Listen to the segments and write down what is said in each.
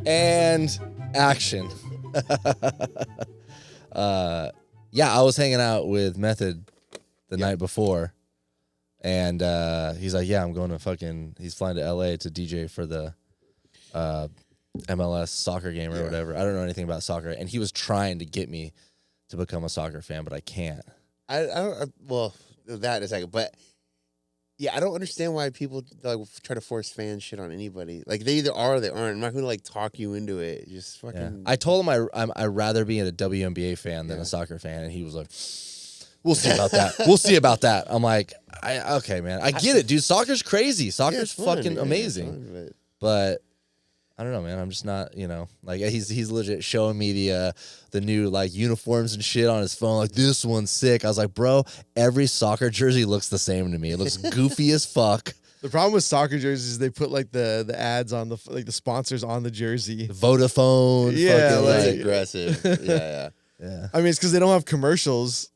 And action. Yeah, I was hanging out with Method the night before, and he's like, yeah, I'm going to he's flying to LA to DJ for the MLS soccer game or whatever. I don't know anything about soccer, and he was trying to get me to become a soccer fan, but I can't. I don't. Well, that in a second, but yeah, I don't understand why people like try to force fan shit on anybody. Like they either are or they aren't. I'm not going to like talk you into it. Just fucking. Yeah. I told him I'd rather be a WNBA fan than a soccer fan, and he was like, "We'll see about that. We'll see about that." I'm like, "Okay, man, I get it, dude. Soccer's crazy. Soccer's fucking amazing." Fun, but I don't know, man. I'm just not, like he's legit showing me the new like uniforms and shit on his phone. Like, this one's sick. I was like, bro, every soccer jersey looks the same to me. It looks goofy as fuck. The problem with soccer jerseys is they put like the ads on the like the sponsors on the jersey. Vodafone. Yeah, like aggressive. Yeah. I mean, it's because they don't have commercials.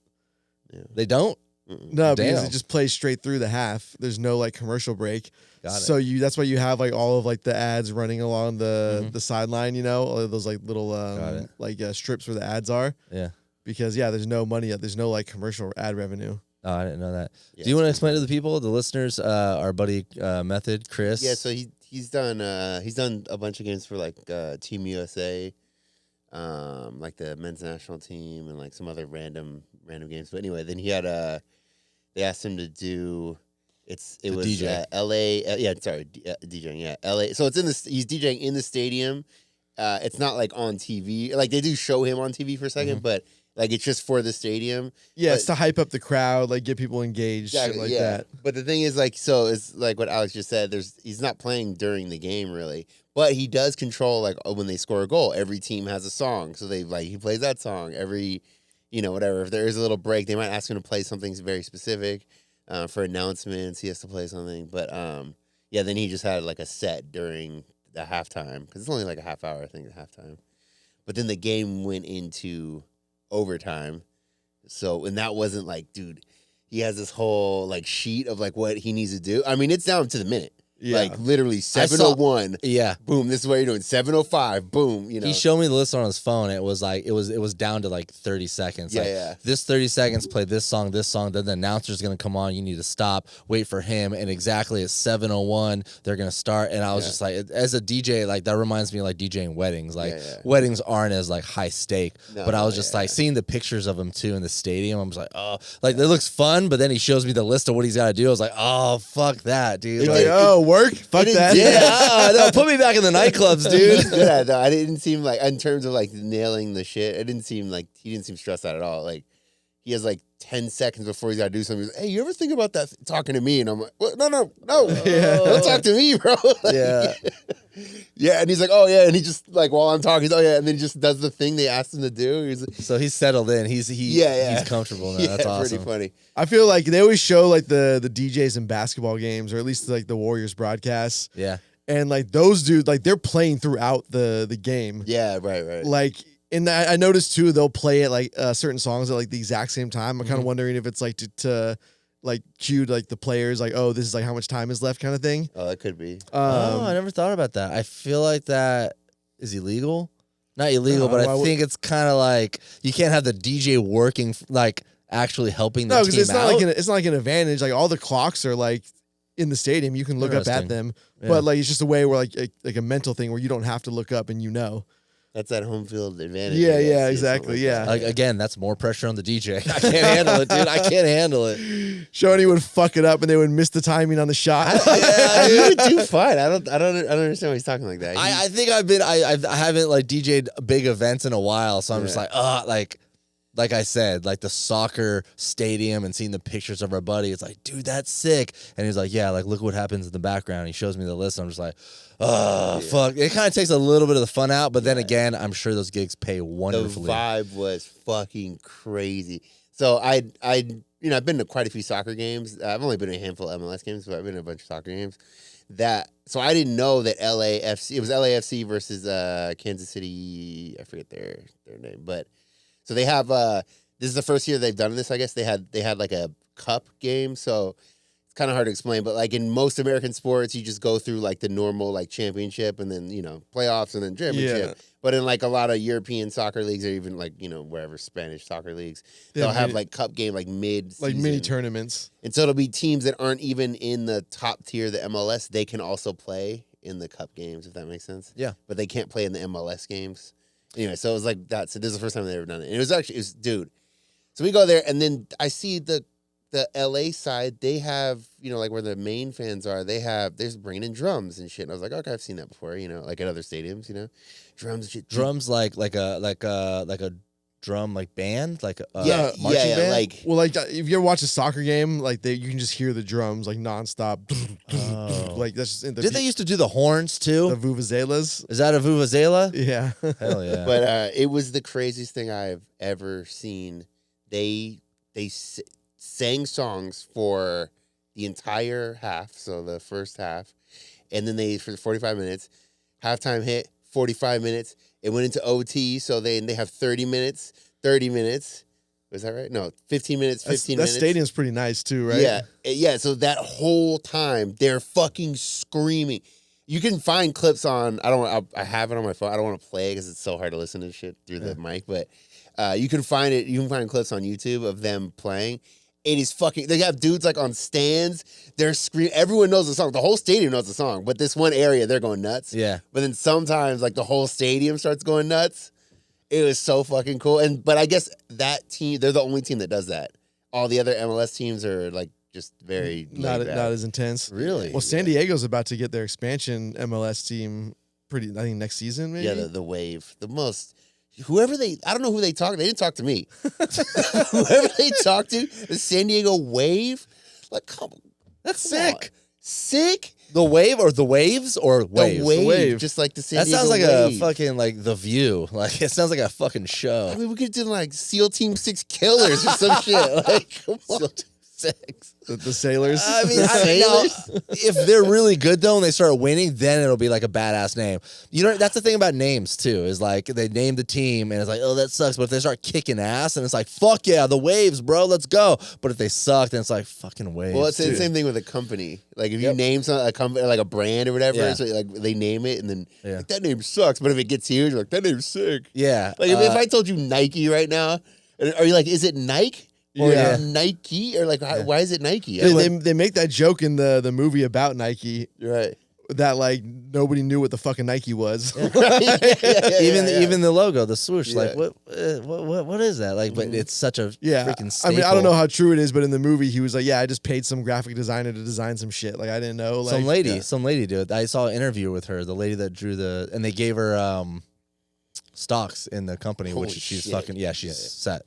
Yeah. They don't. No, because it just plays straight through the half. There's no like commercial break. Got it. So that's why you have like all of like the ads running along the sideline, all of those like little strips where the ads are. Yeah. Because there's no money, there's no like commercial ad revenue. Oh, I didn't know that. Do you want to explain to the people, the listeners, our buddy Method, Chris? Yeah, so he's done a bunch of games for like Team USA, like the men's national team and like some other random games. But anyway, then he had they asked him to do it was DJ. LA DJing LA. So he's DJing in the stadium. It's not like on TV. Like they do show him on TV for a second, but like it's just for the stadium. Yeah, it's to hype up the crowd, like get people engaged, shit like that. But the thing is, like, so it's like what Alex just said. He's not playing during the game really, but he does control like when they score a goal. Every team has a song, so he plays that song every, whatever. If there is a little break, they might ask him to play something very specific. For announcements, he has to play something. But then he just had like a set during the halftime because it's only like a half hour, I think, at halftime. But then the game went into overtime. So, and that wasn't like, dude, he has this whole like sheet of like what he needs to do. I mean, it's down to the minute. Yeah. Like literally 7:01. Yeah. Boom. This is what you're doing. 7:05. Boom. He showed me the list on his phone. It was like it was down to like 30 seconds. Yeah. This 30 seconds, play this song. Then the announcer's gonna come on. You need to stop, wait for him, and exactly at 7:01 they're gonna start. And I was just like, as a DJ, like that reminds me of like DJing weddings. Like weddings aren't as like high stake, but I was just like seeing the pictures of him too in the stadium. I was like, oh, like it looks fun. But then he shows me the list of what he's got to do. I was like, oh, fuck that, dude. Like, work? Fuck that. Yeah, no, put me back in the nightclubs, dude. Yeah, no, I didn't seem like, in terms of like nailing the shit, it didn't seem like he didn't seem stressed out at all. Like he has like 10 seconds before he's got to do something. He's like, hey, you ever think about that talking to me? And I'm like, what? No. Don't talk to me, bro. Like, yeah. And he's like, oh yeah. And he just like, while I'm talking, he's, oh yeah. And then he just does the thing they asked him to do. So he's settled in. He's comfortable now. That's awesome. Pretty funny. I feel like they always show like the DJs in basketball games, or at least like the Warriors broadcasts. Yeah. And like those dudes, like they're playing throughout the game. Yeah, right. Like, and I noticed too, they'll play it like certain songs at like the exact same time. I'm kind of wondering if it's like to like cue like the players, like, oh, this is like how much time is left, kind of thing. Oh, that could be. I never thought about that. I feel like that is illegal. Not illegal, but I think it's kind of like you can't have the DJ working like actually helping the team out. No, because it's not like an advantage. Like all the clocks are like in the stadium. You can look up at them, but like it's just a way where like a mental thing where you don't have to look up and That's that home field advantage. Yeah, exactly. Yeah. Like, again, that's more pressure on the DJ. I can't handle it, dude. I can't handle it. Schoeny would fuck it up and they would miss the timing on the shot. He would do fine. I don't understand why he's talking like that. I think I haven't like DJ'd big events in a while, so I'm just like I said, like the soccer stadium and seeing the pictures of our buddy, it's like, dude, that's sick. And he's like, yeah, like look what happens in the background. He shows me the list. I'm just like, oh, fuck. It kind of takes a little bit of the fun out, but then again, I'm sure those gigs pay wonderfully. The vibe was fucking crazy. So I've been to quite a few soccer games. I've only been to a handful of MLS games, but I've been to a bunch of soccer games. So I didn't know that LAFC, it was LAFC versus Kansas City, I forget their name, but so they have this is the first year they've done this, I guess. They had like a cup game, so it's kind of hard to explain, but like in most American sports, you just go through like the normal like championship and then, playoffs and then championship. Yeah. But in like a lot of European soccer leagues or even like, wherever Spanish soccer leagues, they'll have like cup game like mid like mini tournaments. And so it'll be teams that aren't even in the top tier of the MLS. They can also play in the cup games, if that makes sense. Yeah. But they can't play in the MLS games. Anyway, so it was like that. So this is the first time they've ever done it. And it was dude. So we go there and then I see the LA side, they have, like where the main fans are, they're bringing in drums and shit. And I was like, okay, I've seen that before, like at other stadiums, drums and shit. Drums like a drum like band, like a marching band. Like, well, like if you ever watch a soccer game, like you can just hear the drums like nonstop. Like that's just did they used to do the horns too? The vuvuzelas. Is that a vuvuzela? Yeah. Hell yeah. But it was the craziest thing I've ever seen. They sang songs for the entire half, so the first half, and then for 45 minutes, halftime hit, 45 minutes, it went into OT, so they have 30 minutes, was that right? No, 15 minutes, 15 minutes. That stadium's pretty nice too, right? Yeah, so that whole time, they're fucking screaming. You can find clips on, I have it on my phone, I don't want to play because it's so hard to listen to shit through the mic, but you can find clips on YouTube of them playing. It is fucking, they have dudes like on stands, they're screaming, everyone knows the song, the whole stadium knows the song, but this one area, they're going nuts. Yeah. But then sometimes like the whole stadium starts going nuts. It was so fucking cool. But I guess that team, they're the only team that does that. All the other MLS teams are like just very not as intense. Really? Well, San Diego's about to get their expansion MLS team I think next season maybe. Yeah, the Wave. The most, I don't know who they talked. They didn't talk to me. Whoever they talked to, the San Diego Wave, like, that's sick. Sick? The Wave or the Waves or Wave? The Wave. Just like the San Diego That sounds like Wave. a fucking, like, The View. Like, it sounds like a fucking show. I mean, we could do like SEAL Team 6 Killers or some shit. Like, come on. Six. The Sailors. I mean, if they're really good though and they start winning, then it'll be like a badass name. That's the thing about names too, is like they name the team and it's like, oh, that sucks. But if they start kicking ass and it's like, fuck yeah, the Waves, bro, let's go. But if they suck, then it's like fucking Waves. Well, it's the same thing with a company. Like if you name a company, like a brand or whatever, so like they name it and then like, that name sucks. But if it gets huge, you're like, that name's sick. Yeah. Like if I told you Nike right now, are you like, is it Nike? Or is it Nike? Or like, why is it Nike? They make that joke in the movie about Nike. Right. That like nobody knew what the fucking Nike was. Even the logo, the swoosh, like what is that? Like, but it's such a freaking staple. I mean, I don't know how true it is, but in the movie he was like, yeah, I just paid some graphic designer to design some shit. Like I didn't know. Like, some lady did it. I saw an interview with her, the lady that drew and they gave her stocks in the company, Holy which she's shit. fucking she's set.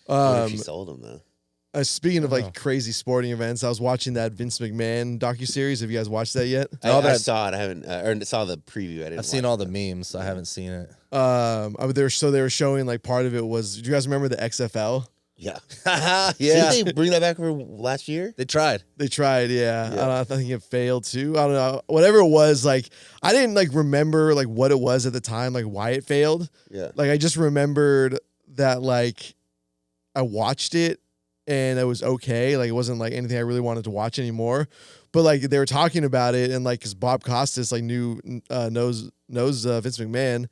What if she sold them though? Speaking of like crazy sporting events, I was watching that Vince McMahon docuseries. Have you guys watched that yet? I saw it. I haven't, or saw the preview. I've seen all the memes. I haven't seen it. They were showing like part of it was. Do you guys remember the XFL? Yeah. Yeah. Didn't they bring that back for last year? They tried. Yeah. I think it failed too. I don't know. Whatever it was, like I didn't like remember like what it was at the time, like why it failed. Yeah. Like I just remembered that like I watched it and it was okay. Like it wasn't like anything I really wanted to watch anymore. But like they were talking about it and like because Bob Costas like knows Vince McMahon.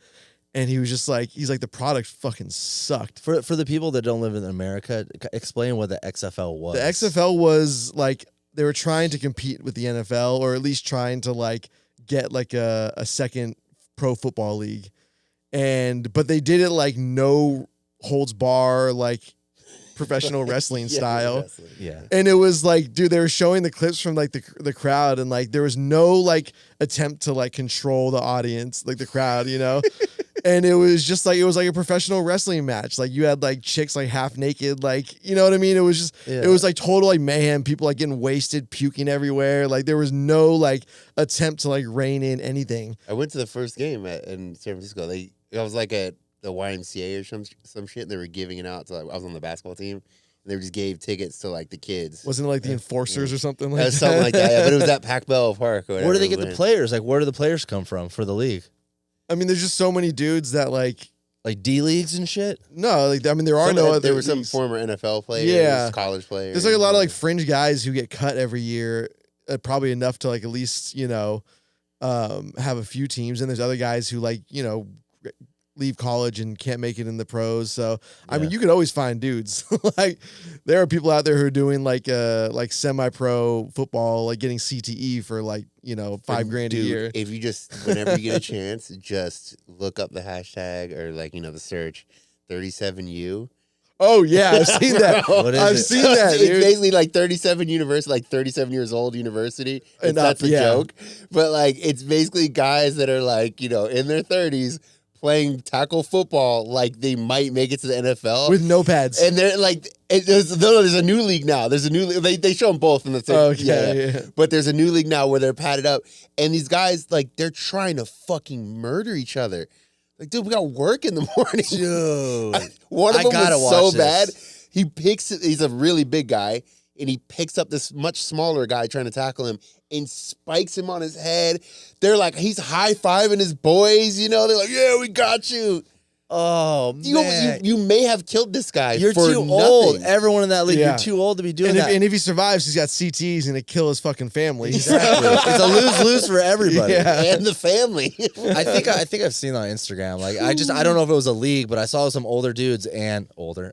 And he was just like, he's like, the product fucking sucked. For the people that don't live in America, explain what the XFL was. The XFL was like, they were trying to compete with the NFL or at least trying to like get like a second pro football league. But they did it like no holds bar, like professional wrestling style. Yeah. And it was like, dude, they were showing the clips from like the crowd and like there was no like attempt to like control the audience, like the crowd, you know? And it was just like, it was like a professional wrestling match. Like you had like chicks like half naked, like, you know what I mean? It was just, it was like total like mayhem. People like getting wasted, puking everywhere. Like there was no like attempt to like rein in anything. I went to the first game in San Francisco. I was like at the YMCA or some shit. And they were giving it out to like, I was on the basketball team. And they just gave tickets to like the kids. Wasn't it like the Enforcers or something like that? Something like that, yeah. But it was at Pac Bell Park or whatever. Where do they get the players? Like, where do the players come from for the league? I mean, there's just so many dudes that like Like D leagues and shit. No, like I mean, there are no other. There were some leagues. former NFL players, college players. There's like a lot of like fringe guys who get cut every year, probably enough to like at least have a few teams. And there's other guys who like leave college and can't make it in the pros. So I mean, you could always find dudes. Like there are people out there who are doing like semi-pro football, like getting CTE for like $5,000 a year. If you whenever you get a chance, just look up the hashtag or like the search 37U. Oh yeah, I've seen that. I've seen that. It's basically like 37 university, like 37 years old university. And that's a joke, but like it's basically guys that are like in their 30s. Playing tackle football like they might make it to the NFL with no pads, and they're like, there's a new league now. There's a new they show them both in the same. Yeah. But there's a new league now where they're padded up, and these guys like they're trying to fucking murder each other. Like, dude, we got work in the morning. Dude, one of them was so bad. He's a really big guy, and he picks up this much smaller guy trying to tackle him and spikes him on his head. They're like, he's high-fiving his boys, They're like, yeah, we got you. Oh, man. You may have killed this guy. You're for too nothing. old. Everyone in that league, you're too old to be doing that. And if he survives, he's got CTs. He's going to kill his fucking family. Exactly. It's a lose-lose for everybody. And the family. I think I've seen on Instagram. Like I don't know if it was a league, but I saw some older dudes and older,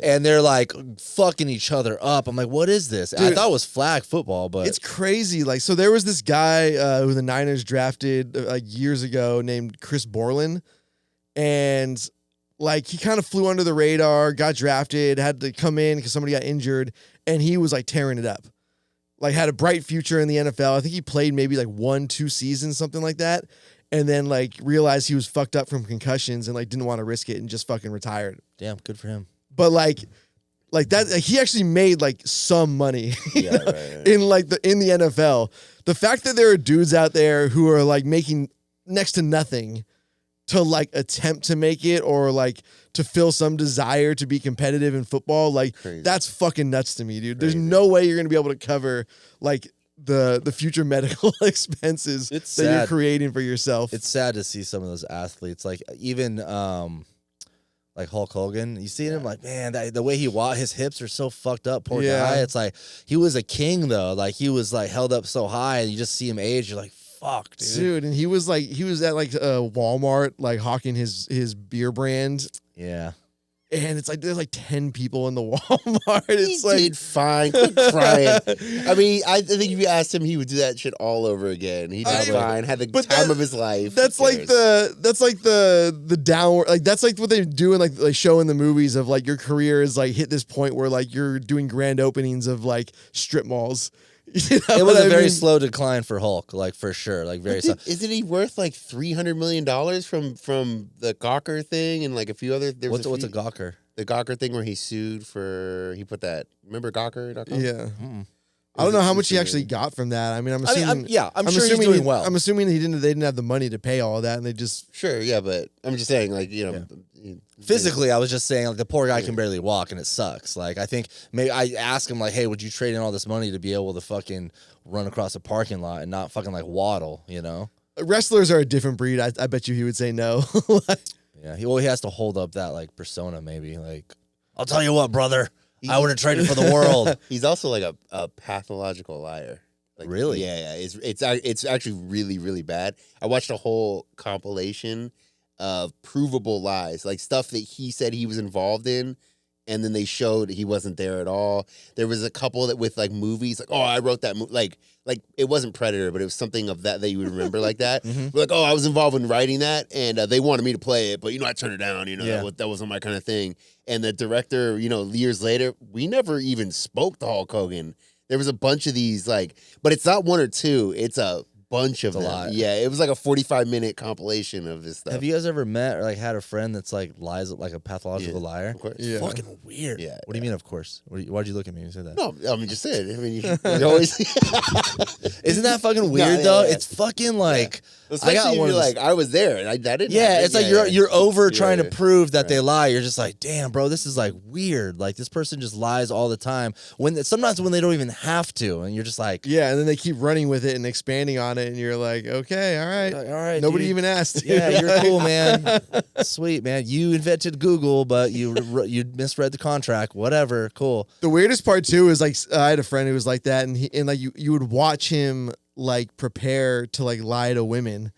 and they're like fucking each other up. I'm like, what is this? Dude, I thought it was flag football, but it's crazy. Like, so there was this guy who the Niners drafted like years ago named Chris Borland, and like he kind of flew under the radar, got drafted, had to come in because somebody got injured, and he was like tearing it up. Like had a bright future in the NFL. I think he played maybe like 1-2 seasons, something like that. And then like realized he was fucked up from concussions and like didn't want to risk it and just fucking retired. Damn, good for him. But like that, he actually made like some money in the NFL. The fact that there are dudes out there who are like making next to nothing to like attempt to make it or like to feel some desire to be competitive in football, like that's fucking nuts to me, dude. There's no way you're gonna be able to cover like the future medical expenses that you're creating for yourself. It's sad to see some of those athletes, like even like Hulk Hogan. You see him, like, man, the way he walks, his hips are so fucked up. Poor guy. It's like he was a king though. Like he was like held up so high, and you just see him age. You're like, fuck, dude. And he was at like Walmart, like hawking his beer brand. Yeah. And it's like there's like 10 people in the Walmart. It's he did fine. Quit crying. I mean, I think if you asked him, he would do that shit all over again. He did fine. Had the time of his life. That's like the downward. Like that's like what they do in like show in the movies of like your career is like hit this point where like you're doing grand openings of like strip malls. It was a very slow decline for Hulk, like for sure, like very slow. Isn't he worth like $300 million from the Gawker thing and like a few other? What's a Gawker? The Gawker thing where he sued for put that. Remember Gawker.com? Yeah. I don't know how much he actually got from that. I mean, I'm assuming. I'm sure he's doing well. I'm assuming they didn't have the money to pay all of that, and they just but I'm just saying, like physically, I was just saying, like the poor guy can barely walk, and it sucks. Like I think maybe I asked him, like, hey, would you trade in all this money to be able to fucking run across a parking lot and not fucking like waddle? Wrestlers are a different breed. I bet you he would say no. Yeah, he has to hold up that like persona, maybe. Like, I'll tell you what, brother. I wouldn't trade it for the world. He's also like a pathological liar. Like, really? Yeah. It's actually really, really bad. I watched a whole compilation of provable lies, like stuff that he said he was involved in, and then they showed he wasn't there at all. There was a couple that with like movies, like, oh, I wrote that movie, like it wasn't Predator, but it was something of that you would remember like that. Like, oh, I was involved in writing that, and they wanted me to play it, but I turned it down. That wasn't my kind of thing. And the director, years later, we never even spoke to Hulk Hogan. There was a bunch of these, but it's not one or two. It's a bunch of them. Lot. Yeah, it was like a 45-minute compilation of this stuff. Have you guys ever met or like had a friend that's like lies like a pathological liar? Of course. Yeah. Fucking weird. Yeah. What do you mean, of course? Why'd you look at me when you said that? No, I mean, just saying. I mean, you always. Isn't that fucking weird though? Yeah. It's fucking like. Especially I got one if you're like, I was there and I didn't. Yeah, it's like you're over trying to prove that Right. they lie. You're just like, damn, bro, this is like weird. Like this person just lies all the time. Sometimes when they don't even have to, and you're just like, yeah, and then they keep running with it and expanding on on it, and you're like, okay, all right. All right, Nobody dude. even asked. Yeah, you're cool, man. Sweet, man. You invented Google, but you misread the contract. Whatever. Cool. The weirdest part too is like I had a friend who was like that, and like you would watch him like prepare to like lie to women.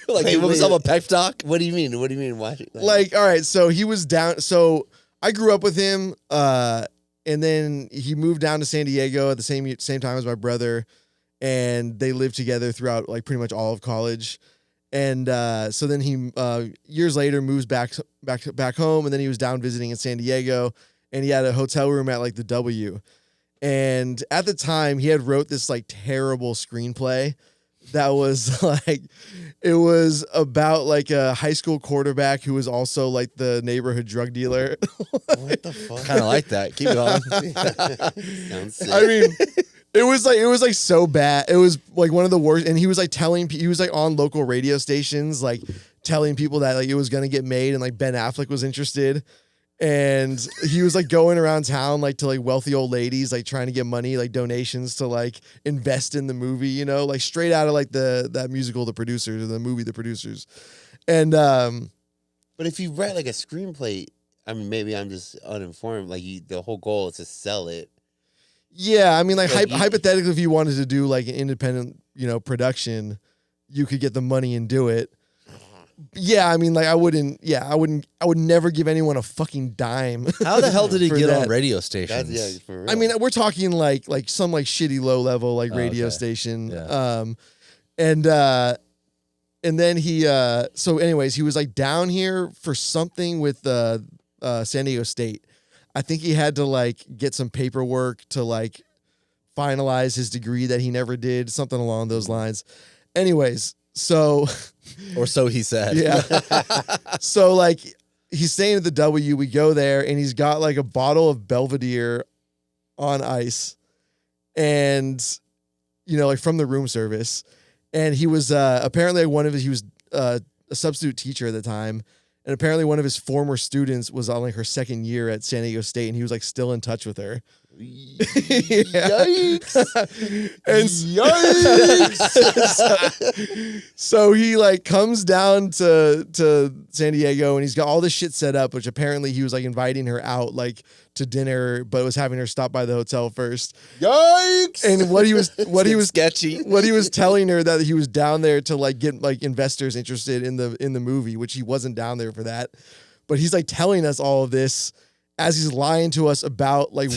Like give himself a pep talk. What do you mean? What do you mean? Watch it? Like, all right, so he was down. So I grew up with him, and then he moved down to San Diego at the same time as my brother, and they lived together throughout like pretty much all of college. And so then he years later moves back home, and then he was down visiting in San Diego, and he had a hotel room at like the W. And at the time, he had wrote this like terrible screenplay that was like, it was about like a high school quarterback who was also like the neighborhood drug dealer. What the fuck? Kind of like that. Keep going. Sounds sick. I mean, it was like so bad. It was like one of the worst. And he was like he was like on local radio stations, like telling people that like it was gonna get made, and like Ben Affleck was interested. And he was like going around town like to like wealthy old ladies, like trying to get money, like donations to like invest in the movie, you know, like straight out of like that musical The Producers, or the movie The Producers. And but if you write like a screenplay, I mean, maybe I'm just uninformed. Like the whole goal is to sell it. yeah, I mean, like Like, hypothetically, if you wanted to do like an independent, you know, production, you could get the money and do it. Yeah, I mean, like I would never give anyone a fucking dime. How the hell did he for get that. on radio stations? That's for real. I mean, we're talking like some like shitty low level like radio okay. station. Yeah. And then he so anyways, he was like down here for something with San Diego State. I think he had to like get some paperwork to like finalize his degree that he never did, something along those lines. Anyways, so Or so he said. yeah. So like he's staying at the W, we go there, and he's got like a bottle of Belvedere on ice, and you know, like from the room service. And he was apparently he was a substitute teacher at the time, and apparently one of his former students was on like her second year at San Diego State, and he was like still in touch with her. Yikes! And so he like comes down to San Diego, and he's got all this shit set up, which apparently he was like inviting her out like to dinner, but was having her stop by the hotel first. Yikes! And what he was sketchy. what he was telling her, that he was down there to like get like investors interested in the movie, which he wasn't down there for that. But he's like telling us all of this as he's lying to us about like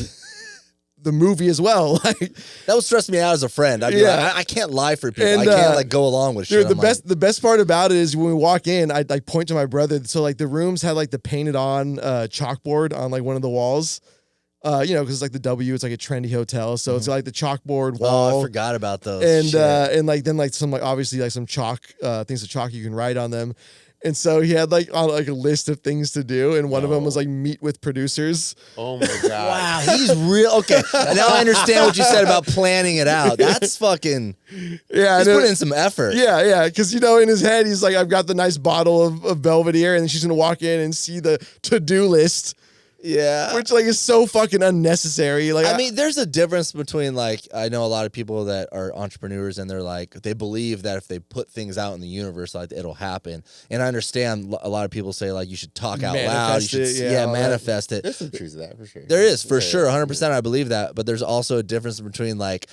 the movie as well. Like That would stress me out as a friend. I'd be Yeah. like, I can't lie for people. And, I can't like go along with shit. dude, I'm the best part about it is when we walk in, I like point to my brother. So like the rooms had like the painted on chalkboard on like one of the walls. You know, because like the W, it's like a trendy hotel, so it's like the chalkboard wall. Oh, I forgot about those. And Shit. and like then like some like obviously like some chalk things of chalk you can write on them. And so he had like on like a list of things to do, and one of them was like meet with producers. Oh my god! Wow, he's real. Okay, now I understand what you said about planning it out. That's fucking. Yeah, He's and putting in some effort. yeah, because you know in his head he's like, I've got the nice bottle of Belvedere, and she's gonna walk in and see the to-do list. Yeah. Which like is so fucking unnecessary. Like I mean, there's a difference between like, I know a lot of people that are entrepreneurs and they're like, they believe that if they put things out in the universe, like it'll happen. And I understand a lot of people say like, you should talk out loud. You should, Manifest it, yeah, all that. manifest it. There's some truth to that for sure. There is, for Yeah. sure. 100%. I believe that. But there's also a difference between like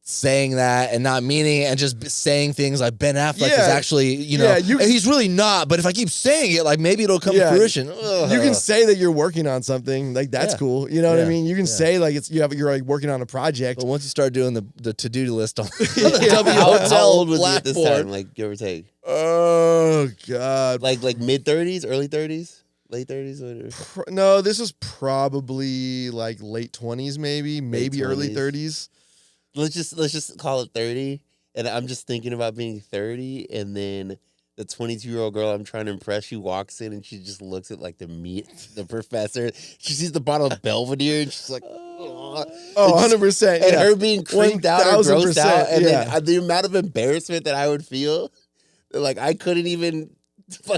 saying that and not meaning it, and just saying things like Ben Affleck is actually, you know, and he's really not. But if I keep saying it, like maybe it'll come to fruition. Ugh. You can say that you're working on something, like that's Yeah. cool. You know what I Yeah. mean? You can say like you're like working on a project. But once you start doing the to-do list on the Yeah. W How Hotel old was he at this time? blackboard. Like give or take, Oh god. like mid 30s, early 30s, late 30s. Whatever. No, this was probably like late 20s, maybe early 20s. 30s. Let's just call it 30. And I'm just thinking about being 30, and then the 22-year-old girl I'm trying to impress, she walks in and she just looks at like the professor. She sees the bottle of Belvedere and she's like, Oh, 100%. and yeah. her being creeped out or grossed 1000%, out, and yeah. then the amount of embarrassment that I would feel, like I couldn't even.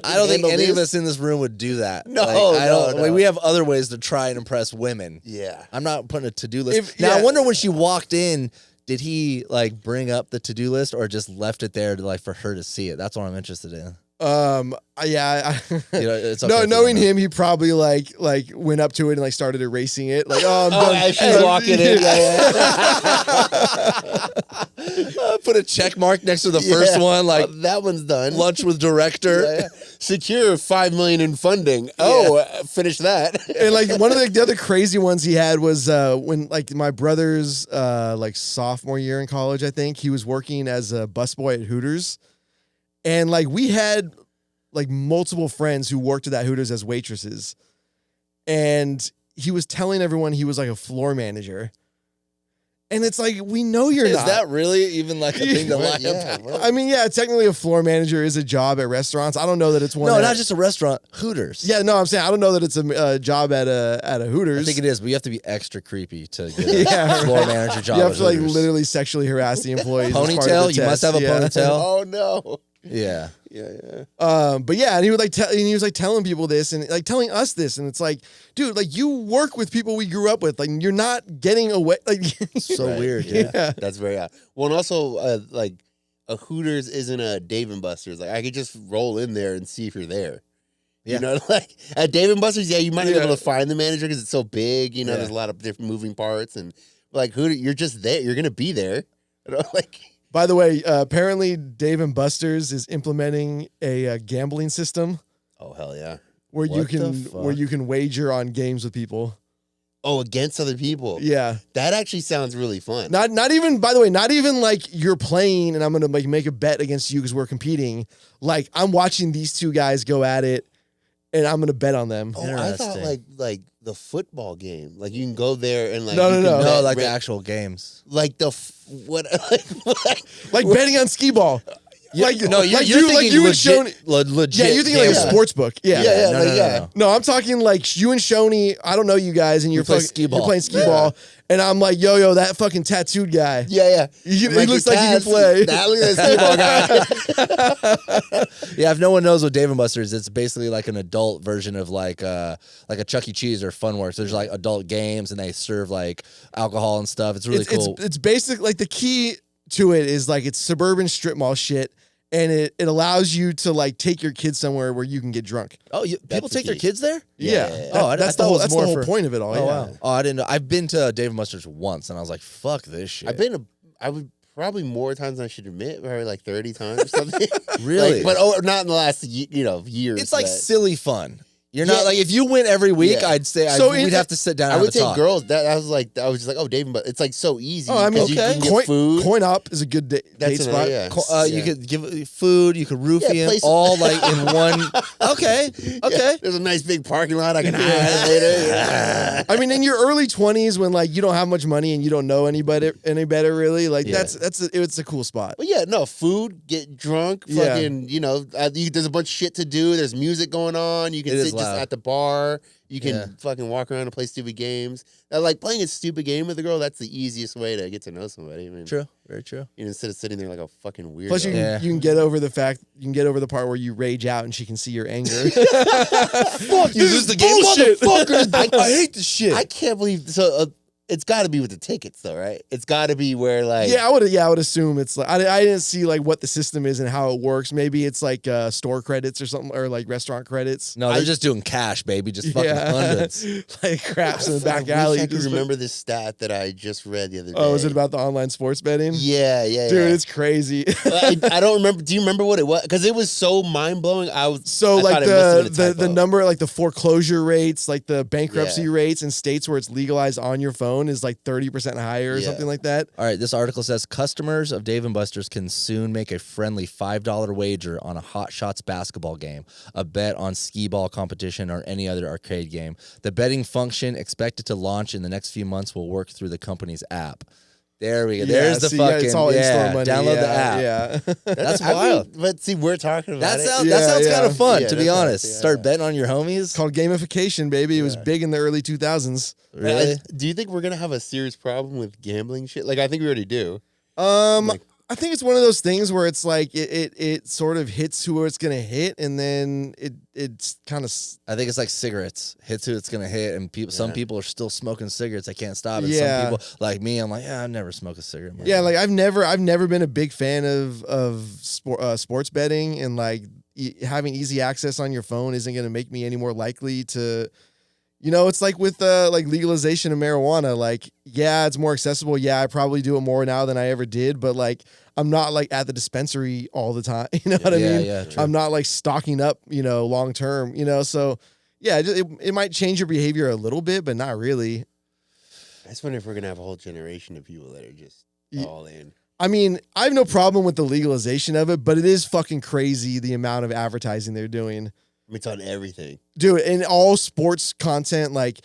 I don't think handle any of this. us in this room would do that. No, like, I don't. no. Like, we have other ways to try and impress women. Yeah. I'm not putting a to-do list. If- Now I yeah. wonder when she walked in did he like bring up the to-do list or just left it there to like for her to see it? That's what I'm interested in. Yeah. It's okay no, if you knowing don't know. him, he probably like went up to it and like started erasing it. Like, oh, I'm done. as she's walking in. Put a check mark next to the first one, like that one's done. lunch with director. Yeah. Secure $5 million in funding. Finish that. And like one of the other crazy ones he had was when like my brother's like sophomore year in college, I think he was working as a busboy at Hooters, and like we had like multiple friends who worked at that Hooters as waitresses, and he was telling everyone he was like a floor manager. And it's like, we know you're not. Is that really even like a thing to lie about? I mean, yeah, technically a floor manager is a job at restaurants. I don't know that it's one. No, not just a restaurant. Hooters. Yeah, no, I'm saying I don't know that it's a job at a Hooters. I think it is, but you have to be extra creepy to get a floor manager job. You have at to like Hooters. literally sexually harass the employees. as part of the Ponytail. You must test. have a ponytail. Oh no. Yeah. But yeah, and he would and he was like telling people this and like telling us this, and it's like, dude, like you work with people we grew up with, like you're not getting away. Like So Right. weird. Yeah. That's very odd. Well, and also like a Hooters isn't a Dave and Buster's. Like I could just roll in there and see if you're there. Yeah. You know, like at Dave and Buster's, yeah, you might not be Yeah. able to find the manager because it's so big. You know, Yeah. there's a lot of different moving parts, and like Hooters, you're just there. You're gonna be there. You know, like. By the way, apparently Dave and Buster's is implementing a gambling system Oh hell yeah. where What the fuck? you can wager on games with people. Oh, against other people. Yeah. That actually sounds really fun. Not even, by the way, not even like you're playing and I'm gonna like make a bet against you because we're competing. Like I'm watching these two guys go at it and I'm gonna bet on them. Oh, I thought Interesting. like the football game. Like you can go there and like No, you no, can no. No, bet like the ra- actual games. like the what Like betting on skee ball. Like No, you're like you thinking like you and legit, Schoeny. legit. Yeah, you're thinking like a gambling. sports book. Yeah. Yeah, No, like, no, yeah. no. No, I'm talking like you and Schoeny. I don't know you guys, and you're play fucking- skee ball. You're playing skee ball, and I'm like, yo, that fucking tattooed guy. yeah. He I'm like, looks your like he can Taz, play. That look at that skee ball guy. Yeah, if no one knows what Dave and Buster's, it's basically like an adult version of like a Chuck E. Cheese or Funworks. There's like adult games and they serve like alcohol and stuff. It's really cool. It's basic. Like the key to it is like it's suburban strip mall shit, and it allows you to like take your kids somewhere where you can get drunk. Oh, people the take their key. kids there? Yeah. Yeah. Oh, That's I the thought it whole. was That's the more whole for- point of it all. Oh, yeah. wow. Oh, I didn't know. I've been to Dave and Buster's once, and I was like, "Fuck this shit." I would probably more times than I should admit, probably like 30 times or something. Really? Like, but not in the last years. It's like but silly fun. You're Yeah. not like if you went every week, Yeah. I'd say So we'd have to sit down. I and would have a say talk. girls. I was just like, oh, Dave and Buster's. It's like so easy. Oh, I mean, 'cause you can get coin, food. coin op is a good date That's spot. yeah. You could give food, you could roofie Yeah, him, play some- all like in one. Okay, Yeah, there's a nice big parking lot I can hide later. Yeah. I mean, in your early 20s, when like you don't have much money and you don't know anybody any better, really, like Yeah. it's a cool spot. But yeah, no, food, get drunk, Yeah. fucking, there's a bunch of shit to do. There's music going on. You can It is sit just loud. at the bar. You can Yeah. fucking walk around and play stupid games. Like playing a stupid game with a girl, that's the easiest way to get to know somebody. I mean, true, very true. instead of sitting there like a fucking weirdo. Plus, you Yeah. can get over the part where you rage out and she can see your anger. Fuck, You lose the game, bullshit. motherfucker. I hate this shit. I can't believe so. It's got to be with the tickets, though, right? It's got to be where like I would assume it's like I didn't see like what the system is and how it works. Maybe it's like store credits or something, or like restaurant credits. no, they're just doing cash, baby. Just fucking hundreds. Like craps in the back I alley. wish I could Just- remember this stat that I just read the other day. Oh, is it about the online sports betting? Yeah, Dude, it's crazy. I don't remember. Do you remember what it was? Because it was so mind blowing. So I like thought it must have been a the typo. number, like the foreclosure rates, like the bankruptcy Yeah. rates in states where it's legalized on your phone is like 30% higher or Yeah. something like that. All right, this article says customers of Dave & Buster's can soon make a friendly $5 wager on a Hot Shots basketball game, a bet on skee ball competition, or any other arcade game. The betting function, expected to launch in the next few months, will work through the company's app. There we go. There's the fucking it's all in-store money. download yeah, the app. Yeah. That's I mean, wild. but see, we're talking about That it. sounds Yeah, kind of fun, Yeah, to be that sounds- honest. yeah. Start betting on your homies. It's called gamification, baby. It was big in the early 2000s. Really? Do you think we're gonna have a serious problem with gambling shit? Like, I think we already do. Um, I think it's one of those things where it's like it sort of hits who it's gonna hit, and then it's kind of. I think it's like cigarettes. Hits who it's gonna hit, and people. Some people are still smoking cigarettes. I can't stop it. Yeah. Some people like me. I'm like, yeah, I've never smoked a cigarette. in my Yeah, life. like I've never been a big fan of sports betting, and like having easy access on your phone isn't gonna make me any more likely to. You know, it's like with like legalization of marijuana. Like, yeah, it's more accessible. Yeah, I probably do it more now than I ever did. But like, I'm not like at the dispensary all the time. You know what I mean? Yeah, true. I'm not like stocking up. You know, long term. You know, so yeah, it might change your behavior a little bit, but not really. I just wonder if we're gonna have a whole generation of people that are just all in. I mean, I have no problem with the legalization of it, but it is fucking crazy the amount of advertising they're doing. I mean, it's on everything. Dude, in all sports content, like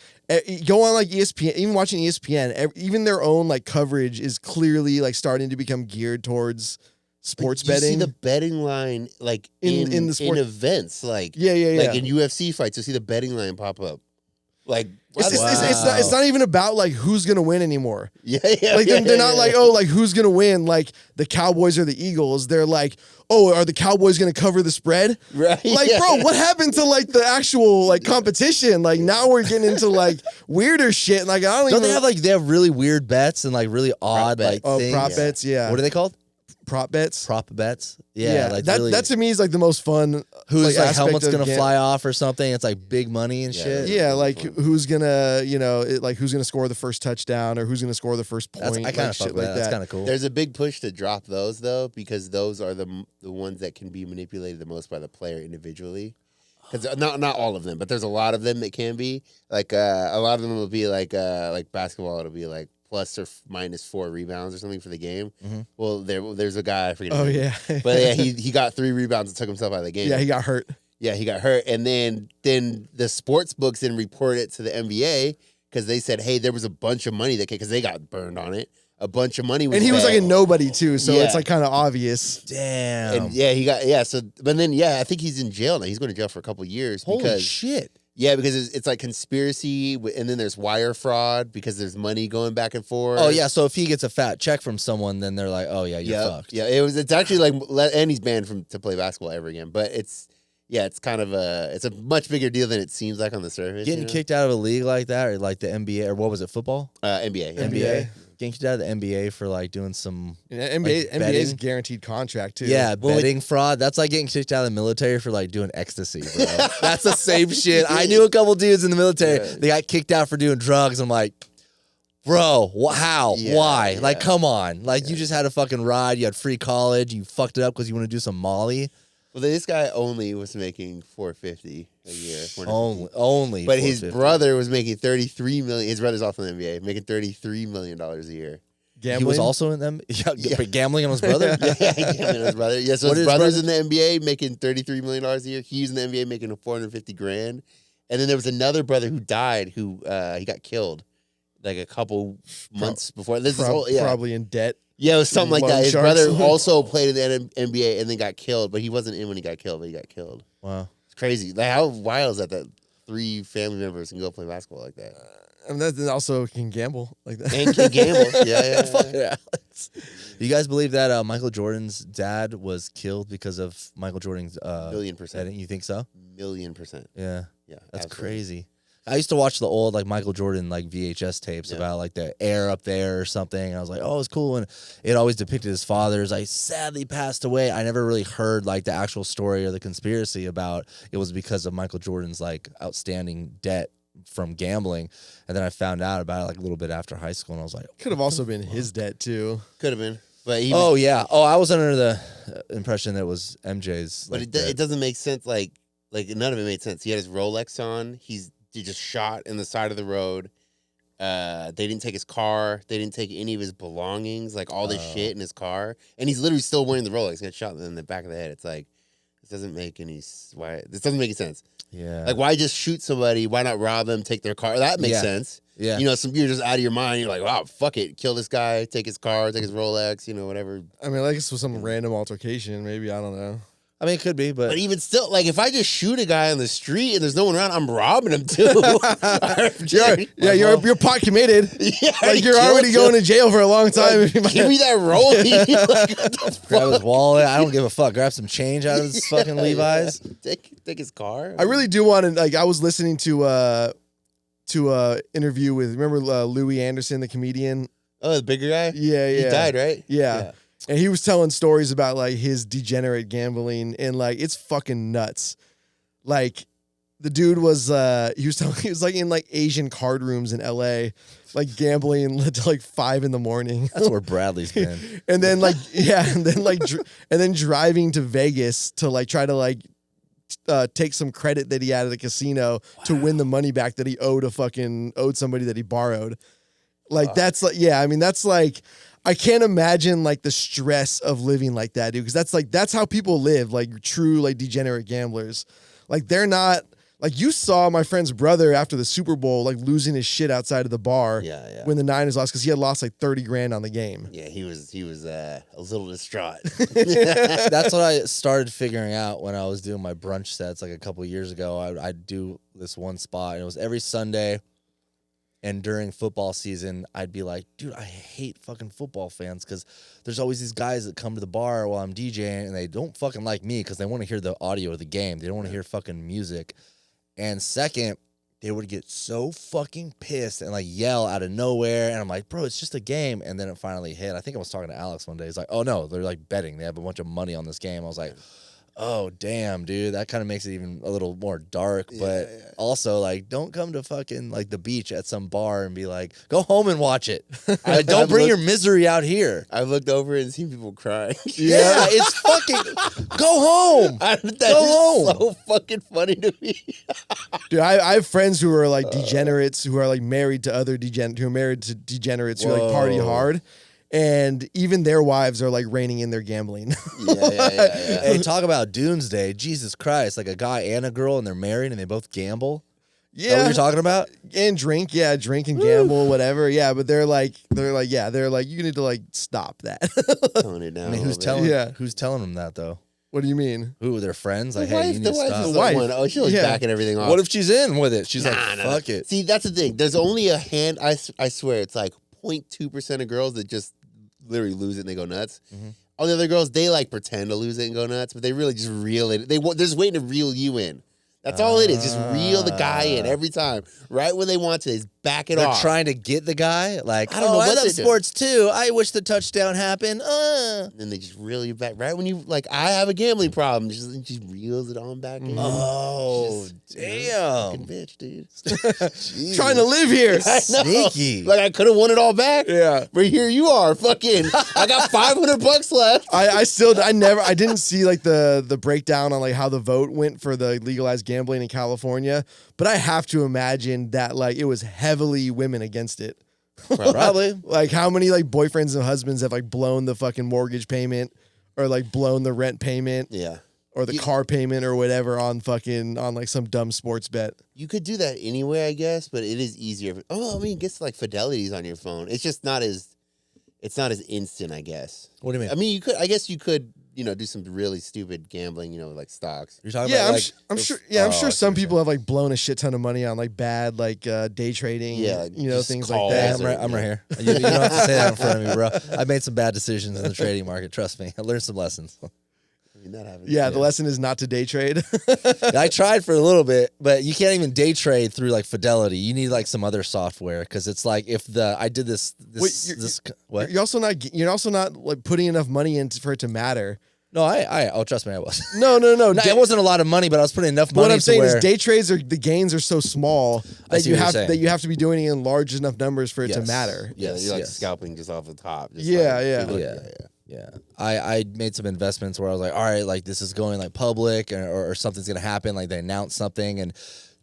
go on like ESPN, even watching ESPN, even their own like coverage is clearly like starting to become geared towards sports like, you betting. see the betting line like in the sport events, like yeah. like in UFC fights, you see the betting line pop up. Like it's not even about like who's gonna win anymore. Yeah. Like they're not like, oh, like who's gonna win, like the Cowboys or the Eagles. They're like, oh, are the Cowboys gonna cover the spread? Right. Like, bro, what happened to like the actual like competition? Like now we're getting into like weirder shit. Like I don't even they have really weird bets and like really odd like things. prop bets, yeah. What are they called? Prop bets. Prop bets. Yeah, like that really, that to me is like the most fun. whose like aspect helmet's of gonna gam- fly off or something. It's like big money and shit. Yeah, like who's gonna, like who's gonna score the first touchdown or who's gonna score the first point. I kind of fuck shit with like that. That's kind of cool. There's a big push to drop those though, because those are the ones that can be manipulated the most by the player individually. Because not all of them, but there's a lot of them that can be. Like a lot of them will be like basketball. It'll be like plus or minus 4 rebounds or something for the game. Mm-hmm. Well, there's a guy I forget. Oh his name. yeah, But yeah, he got 3 rebounds and took himself out of the game. yeah, he got hurt. Yeah, he got hurt, and then the sports books didn't report it to the NBA because they said, hey, there was a bunch of money that because they got burned on it. A bunch of money was And he was bet. like a nobody too, so Yeah. it's like kind of obvious. Damn. And yeah, he got so. But then I think he's in jail now. He's going to jail for a couple years Holy because shit. yeah, because it's like conspiracy, and then there's wire fraud because there's money going back and forth. Oh yeah, so if he gets a fat check from someone, then they're like, oh yeah, you're fucked. Yeah, it's actually like, and he's banned to play basketball ever again. But it's kind of it's a much bigger deal than it seems like on the surface. Getting kicked out of a league like that, or like the NBA, or what was it, football? NBA. Yeah. NBA. Getting kicked out of the NBA for like doing some NBA like NBA's betting? guaranteed contract too. Yeah, betting fraud. That's like getting kicked out of the military for like doing ecstasy, bro. That's the same shit. I knew a couple dudes in the military. Yeah. They got kicked out for doing drugs. I'm like, bro, how? Yeah, Why? yeah. Like, come on. Like, you just had a fucking ride. You had free college. You fucked it up because you want to do some Molly. Well, this guy only was making $450 a year. Only. But his $450. brother was making $33 million. His brother's also in the NBA, making $33 million a year. Gambling. He was also in them. Yeah, but gambling on his brother. Yeah, he gambling on his brother. Yeah, so What his is brother's brother- in the NBA making $33 million a year. He's in the NBA making $450,000. And then there was another brother who died who he got killed like a couple months before. This is probably in debt. Yeah, it was something like Loan that. His sharks. brother also played in the NBA and then got killed, but he wasn't in when he got killed, but he got killed. Wow. It's crazy. Like, how wild is that 3 family members can go play basketball like that? And that also can gamble like that. And can gamble. Yeah. Fuck yeah, Alex. You guys believe that Michael Jordan's dad was killed because of Michael Jordan's $1,000,000%. betting? You think so? $1,000,000%. Yeah. Yeah. That's absolutely. crazy. I used to watch the old like Michael Jordan like VHS tapes about like the air up there or something. And I was like, oh, it's cool. And it always depicted his father as like sadly passed away. I never really heard like the actual story or the conspiracy about it was because of Michael Jordan's like outstanding debt from gambling. And then I found out about it like a little bit after high school, and I was like, Could have also been his debt too. Could have been. But he oh yeah. Oh, I was under the impression that it was MJ's. But like, it doesn't make sense. Like none of it made sense. He had his Rolex on. He just shot in the side of the road. They didn't take his car. They didn't take any of his belongings, like all this shit in his car. And he's literally still wearing the Rolex. He got shot in the back of the head. It's like this doesn't make any sense. Yeah. Like, why just shoot somebody? Why not rob them? Take their car? That makes sense. Yeah. You know, you're just out of your mind. You're like, wow, fuck it, kill this guy, take his car, take his Rolex, whatever. I mean, like this was some random altercation. Maybe I don't know. I mean, it could be, but But even still, like if I just shoot a guy on the street and there's no one around, I'm robbing him too. You're pot committed. Yeah, Like you're already going to jail for a long time. Like, give me that rollie. Like, what the grab his fuck? wallet. I don't give a fuck. Grab some change out of his fucking Levi's. Yeah. Take his car. I really do want to, like, I was listening to interview with, remember Louis Anderson, the comedian? Oh, the bigger guy? Yeah. He died, right? Yeah. And he was telling stories about like his degenerate gambling, and like it's fucking nuts. Like the dude was he was like in like Asian card rooms in LA, like gambling until like 5 a.m. That's where Bradley's been. And then like and then driving to Vegas to like try to like take some credit that he had at the casino to win the money back that he owed somebody that he borrowed. Like that's like, yeah, I mean that's like, I can't imagine like the stress of living like that, dude. Because that's how people live, like true like degenerate gamblers. Like they're not like, you saw my friend's brother after the Super Bowl like losing his shit outside of the bar. Yeah. When the Niners lost, because he had lost like 30 grand on the game. Yeah, he was a little distraught. That's what I started figuring out when I was doing my brunch sets like a couple years ago. I'd do this one spot, and it was every Sunday. And during football season, I'd be like, dude, I hate fucking football fans because there's always these guys that come to the bar while I'm DJing and they don't fucking like me because they want to hear the audio of the game. They don't want to hear fucking music. And second, they would get so fucking pissed and like yell out of nowhere. And I'm like, bro, it's just a game. And then it finally hit. I think I was talking to Alex one day. He's like, oh no, they're like betting. They have a bunch of money on this game. I was like, oh damn, dude, that kind of makes it even a little more dark. But also, like, don't come to fucking like the beach at some bar and be like, go home and watch it. Like, don't bring your misery out here. I've looked over and seen people crying. Yeah, it's fucking go home. Go home. So fucking funny to me. Dude, I have friends who are like degenerates, who are like married to other degenerates, who are married to degenerates who like party hard. And even their wives are like reining in their gambling. Yeah. Hey, talk about doomsday. Jesus Christ. Like a guy and a girl and they're married and they both gamble. Yeah. Is that what you're talking about? And drink. Yeah. Drink and gamble, whatever. Yeah. But they're like, you need to like stop that. Tone it down. I mean, who's telling them that though? What do you mean? Who, their friends? Like, The hey, wife, you need the to wife stop. is the one. Oh, she was backing everything off. What if she's in with it? She's like, Nah. fuck it. See, that's the thing. There's only a hand. I swear, it's like 0.2% of girls that just literally lose it and they go nuts. Mm-hmm. All the other girls, they like pretend to lose it and go nuts, but they really just reel it. They're just waiting to reel you in. That's all it is. Just reel the guy in every time. Right when they want to, is back it They're off. trying to get the guy. Like, I don't know what I love they do. sports too. I wish the touchdown happened. And then they just reel you back. Right when you, like, I have a gambling problem. Just reels it on back in. Oh, Just, damn. fucking bitch, dude. Trying to live here. I know. Sneaky. Like, I could have won it all back. Yeah. But here you are. Fucking, I got $500 left. I didn't see like the breakdown on like how the vote went for the legalized gambling in California, but I have to imagine that like it was heavily women against it. Probably. Like how many like boyfriends and husbands have like blown the fucking mortgage payment or like blown the rent payment Yeah. or the car payment or whatever on like some dumb sports bet. You could do that anyway, I guess, but it is easier. Oh, I mean, it gets like fidelities on your phone. It's just not as instant, I guess. What do you mean? I mean, you could, do some really stupid gambling, like stocks. You're talking Yeah, about like, I'm sure some people have like blown a shit ton of money on like bad like day trading, just things like calls that. I'm right here. You don't have to say that in front of me, bro. I made some bad decisions in the trading market. Trust me. I learned some lessons. I mean, that happens. Yeah, the lesson is not to day trade. I tried for a little bit, but you can't even day trade through like Fidelity. You need like some other software because it's like if I did this what? You're also not like putting enough money in for it to matter. No, trust me, I was. No. It wasn't a lot of money, but I was putting enough money. What I'm saying is day trades the gains are so small that you have to be doing it in large enough numbers for it to matter. You're like scalping just off the top. Yeah. I made some investments where I was like, all right, like this is going like public or something's gonna happen. Like they announced something and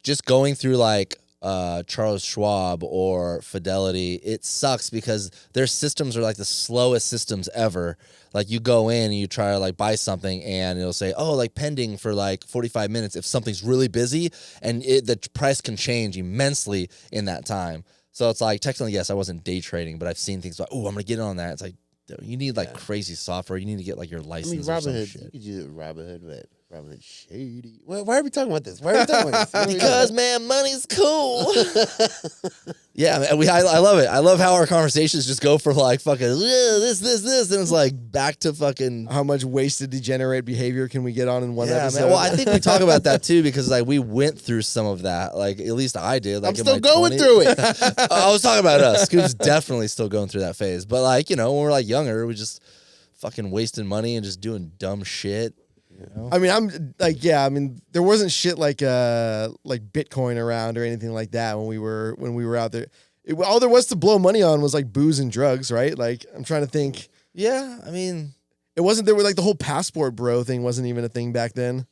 just going through like Charles Schwab or Fidelity, it sucks because their systems are like the slowest systems ever. Like you go in and you try to like buy something and it'll say, oh, like pending for like 45 minutes if something's really busy, and the price can change immensely in that time. So it's like technically, yes, I wasn't day trading, but I've seen things like, oh, I'm gonna get in on that. It's like, though. You need like crazy software. You need to get like your license or some Robinhood, shit. you could use it with Robinhood, but Robinhood shady. Why are we talking about this? Why are we talking about this? Because man, money's cool. Yeah, man, I love it. I love how our conversations just go from like fucking this, and it's like back to fucking How much wasted degenerate behavior can we get on in one yeah, episode? man. Well, I think we talk about that too because like we went through some of that. Like at least I did. Like I'm in still my going 20s. through it. I was talking about us. Scoop's definitely still going through that phase. But like, you know, when we're like younger, we just fucking wasting money and just doing dumb shit. You know? I mean, I'm like, yeah. I mean, there wasn't shit like Bitcoin around or anything like that when we were out there. All there was to blow money on was like booze and drugs, right? Like, I'm trying to think. Yeah, I mean, it wasn't there. Like the whole passport bro thing wasn't even a thing back then.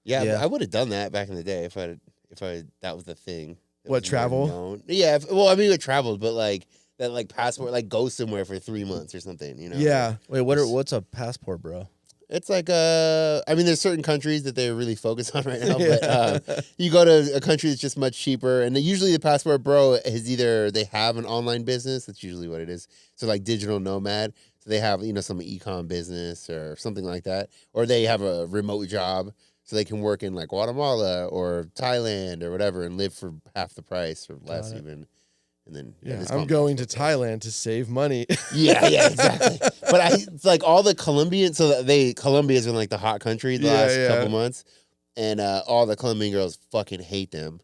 Yeah, I would have done that back in the day if that was the thing. What, travel? Known. Yeah, well, I mean, it traveled, but like that, like passport, like go somewhere for 3 months or something. You know? Yeah. wait, what's a passport, bro? It's like I mean, there's certain countries that they're really focused on right now, but you go to a country that's just much cheaper, and usually the passport bro is either they have an online business, that's usually what it is, so like digital nomad, so they have some e-com business or something like that, or they have a remote job, so they can work in like Guatemala or Thailand or whatever and live for half the price or less even. And then I'm going to Thailand to save money. Yeah, exactly. But it's like all the Colombians, Colombia's been like the hot country the last couple months, and all the Colombian girls fucking hate them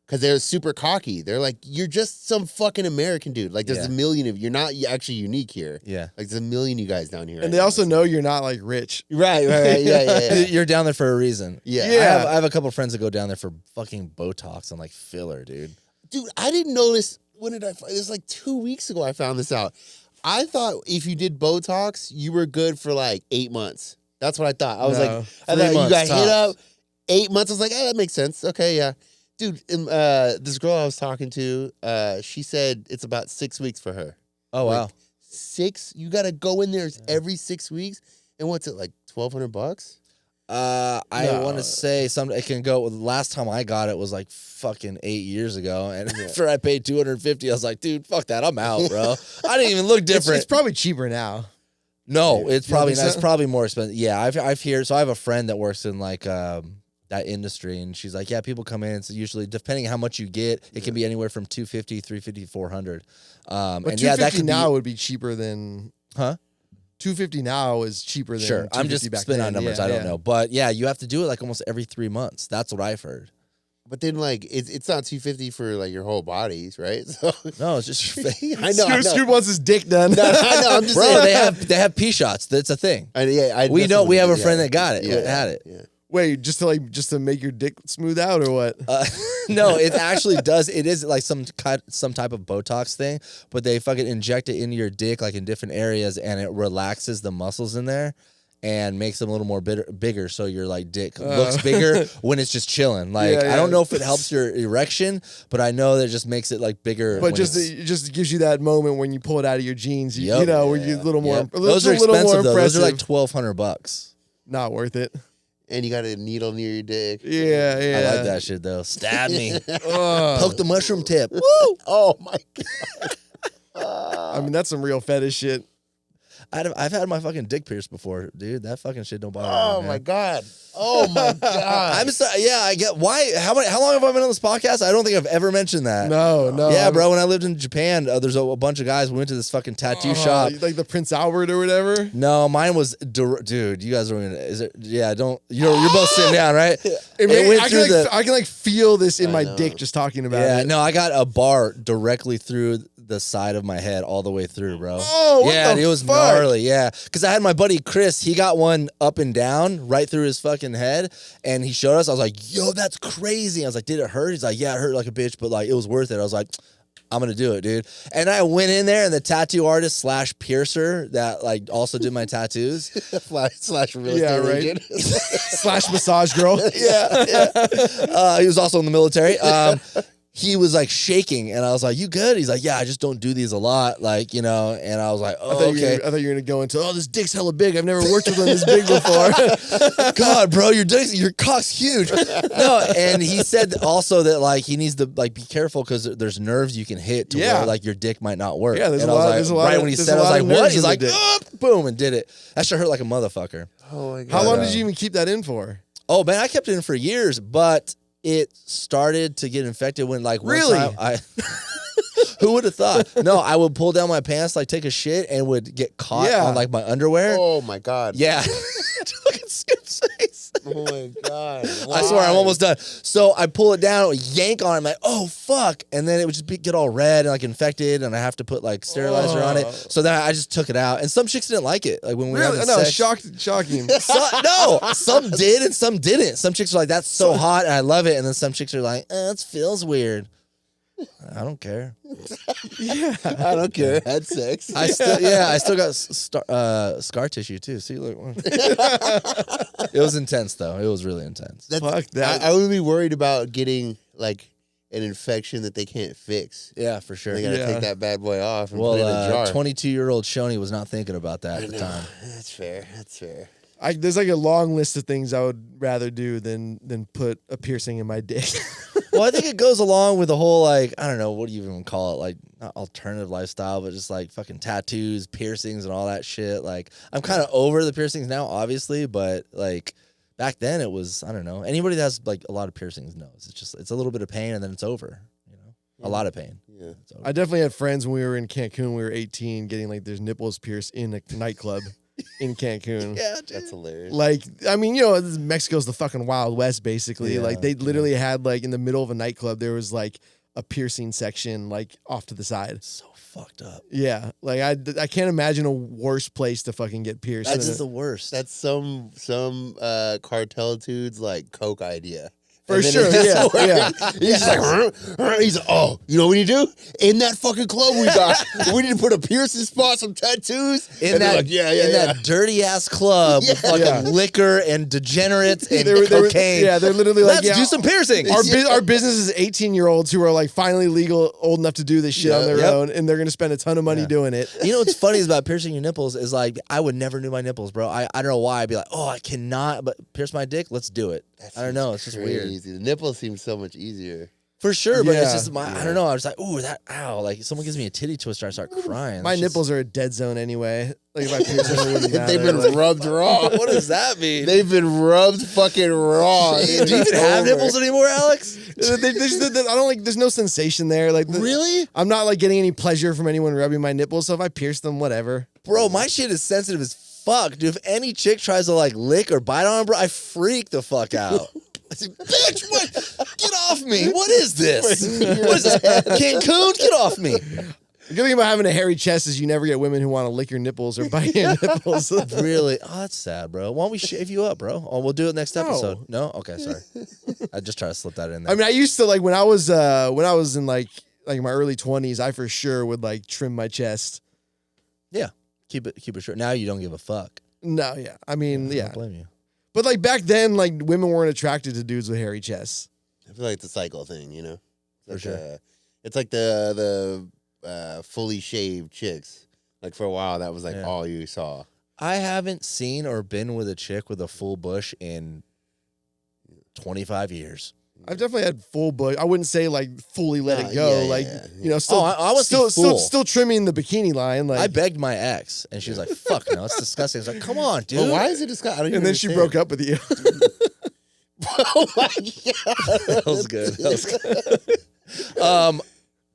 because they're super cocky. They're like, you're just some fucking American dude. Like there's a million of you're not actually unique here. Yeah, like there's a million you guys down here. And they also know you're not like rich. Right. Yeah. You're down there for a reason. Yeah. I have a couple friends that go down there for fucking Botox and like filler, dude. Dude, I didn't know this. When did I find this? Like 2 weeks ago, I found this out. I thought if you did Botox, you were good for like 8 months. That's what I thought. I was like, I thought you got hit up 8 months. I was like, that makes sense. Okay, yeah. Dude, this girl I was talking to, she said it's about 6 weeks for her. Oh, wow. Like, 6? You got to go in there every 6 weeks? And what's it, like $1,200? I want to say it can go. Last time I got it was like fucking 8 years ago, and after I paid $250, I was like, dude, fuck that, I'm out, bro. I didn't even look different. It's probably cheaper now. No, it's probably not. It's probably more expensive. Yeah, I've heard. So I have a friend that works in like that industry, and she's like, yeah, people come in. It's usually depending on how much you get, it can be anywhere from $250, $350, $400. But and $250 that could now would be cheaper than $250 now is cheaper than sure. I'm just spinning on numbers. I don't know, but yeah, you have to do it like almost every 3 months. That's what I've heard. But then, like, it's not $250 for like your whole bodies, right? So no, it's just your face. I know. Scoop wants his dick done. No, I know. I'm just bro. saying. They have pee shots. That's a thing. We know. We have a friend that got it. Had it. Yeah. Wait, just to make your dick smooth out or what? No, it actually does. It is like some type of Botox thing, but they fucking inject it into your dick like in different areas, and it relaxes the muscles in there and makes them a little more bigger. So your like dick looks bigger when it's just chilling. Like I don't know if it helps your erection, but I know that it just makes it like bigger. But it just gives you that moment when you pull it out of your jeans. You know, where you're a little more. Those are expensive though. Those are like $1,200. Not worth it. And you got a needle near your dick. Yeah. I like that shit though. Stab me. Poke the mushroom tip. Woo! Oh my god. I mean, that's some real fetish shit. I've had my fucking dick pierced before, dude. That fucking shit don't bother me. Oh my god. Oh my god. I'm sorry. Yeah, I get why. How long have I been on this podcast? I don't think I've ever mentioned that. No. Yeah, bro. When I lived in Japan, there's a bunch of guys. We went to this fucking tattoo shop, like the Prince Albert or whatever. No, mine was, dude. You guys are gonna. Is it? Yeah, don't. You're both sitting down, right? I can like feel this in my dick just talking about it. Yeah, no, I got a bar directly through the side of my head all the way through, bro. Oh, what yeah, the it was fuck? gnarly. Yeah, because I had my buddy Chris. He got one up and down right through his fucking head, and he showed us. I was like, "Yo, that's crazy." I was like, "Did it hurt?" He's like, "Yeah, it hurt like a bitch, but like it was worth it." I was like, I'm gonna do it, dude. And I went in there, and the tattoo artist / piercer that like also did my tattoos / real estate agent / massage girl. Yeah. He was also in the military. he was like shaking, and I was like, "You good?" He's like, "Yeah, I just don't do these a lot, like, you know." And I was like, "Oh, okay." I thought you were gonna go into, this dick's hella big. I've never worked with one this big before. God, bro, your cock's huge. No, and he said also that like he needs to like be careful because there's nerves you can hit to where like your dick might not work. Yeah, there's and a lot. I was like, right when he said, I was like, "What?" He's like, boom, and did it. That should hurt like a motherfucker. Oh my God. How long did you even keep that in for? Oh man, I kept it in for years, but it started to get infected when like one time I who would have thought? No, I would pull down my pants, like take a shit, and would get caught on like my underwear. Oh my God. Yeah. Look at Skip's face. Oh my God. I swear I'm almost done. So I pull it down, yank on it, I'm like, oh fuck. And then it would just get all red and like infected, and I have to put like sterilizer on it. So then I just took it out. And some chicks didn't like it. Like when we were having sex. Shocking. Some did and some didn't. Some chicks are like, that's so hot and I love it. And then some chicks are like, it feels weird. I don't care. Yeah, I don't care. Had sex. I still got scar tissue too. See, look. It was intense though. It was really intense. Fuck that. I would be worried about getting like an infection that they can't fix. Yeah, for sure. They gotta take that bad boy off and put it in a jar. 22-year-old Schoeny was not thinking about that at the time. That's fair. That's fair. There's like a long list of things I would rather do than put a piercing in my dick. Well, I think it goes along with the whole, like, I don't know, what do you even call it? Like, not alternative lifestyle, but just like fucking tattoos, piercings, and all that shit. Like, I'm kind of over the piercings now, obviously, but like back then it was, I don't know. Anybody that has like a lot of piercings knows. It's a little bit of pain and then it's over, you know? A lot of pain. Yeah. I definitely had friends when we were in Cancun, when we were 18, getting like their nipples pierced in a nightclub. In Cancun. Yeah, dude. That's hilarious. Like, I mean, you know, Mexico's the fucking Wild West, basically. Yeah, like, they literally had, like, in the middle of a nightclub, there was, like, a piercing section, like, off to the side. So fucked up. Yeah. Like, I can't imagine a worse place to fucking get pierced. That's just the worst. That's some cartel dude's, like, coke idea. For sure, yeah. He's like, he's like, oh, you know what we need to do? In that fucking club we need to put a piercing spot, some tattoos. In that dirty ass club with fucking liquor and degenerates and cocaine. They're literally like, let's do some piercing. Our business is 18-year-olds who are like finally old enough to do this shit on their own, and they're gonna spend a ton of money doing it. You know what's funny is about piercing your nipples is like I would never do my nipples, bro. I don't know why. I'd be like, oh, I cannot, but pierce my dick. Let's do it. I don't know. It's just weird. The nipple seems so much easier. For sure, but it's just I don't know. I was like, ooh, ow. Like someone gives me a titty twister, I start crying. My nipples are a dead zone anyway. Like if I pierce them, it wouldn't matter. They've been rubbed raw. What does that mean? They've been rubbed fucking raw. Do you even have nipples anymore, Alex? I don't like. There's no sensation there. Like really? I'm not like getting any pleasure from anyone rubbing my nipples. So if I pierce them, whatever. Bro, my shit is sensitive as fuck, dude. If any chick tries to like lick or bite on it, bro, I freak the fuck out. I say, bitch, what? Get off me. What is this? What is this? Cancun? Get off me. The good thing about having a hairy chest is you never get women who want to lick your nipples or bite your nipples. Really? Oh, that's sad, bro. Why don't we shave you up, bro? Oh, we'll do it next episode. No? Okay, sorry. I just try to slip that in there. I mean, I used to like when I was in like my early 20s, I for sure would like trim my chest. Yeah. Keep it short. Now you don't give a fuck. No, yeah. I mean, I don't blame you. But like back then, like women weren't attracted to dudes with hairy chests. I feel like it's a cycle thing, you know? For sure. It's like the fully shaved chicks. Like for a while, that was like all you saw. I haven't seen or been with a chick with a full bush in 25 years. I've definitely had full bush. I wouldn't say like fully let it go. You know, still, I was still trimming the bikini line. Like I begged my ex, and she was like, "Fuck no, it's disgusting." I was like, "Come on, dude." Well, why is it disgusting? And then she broke up with you. Oh my god, that was good.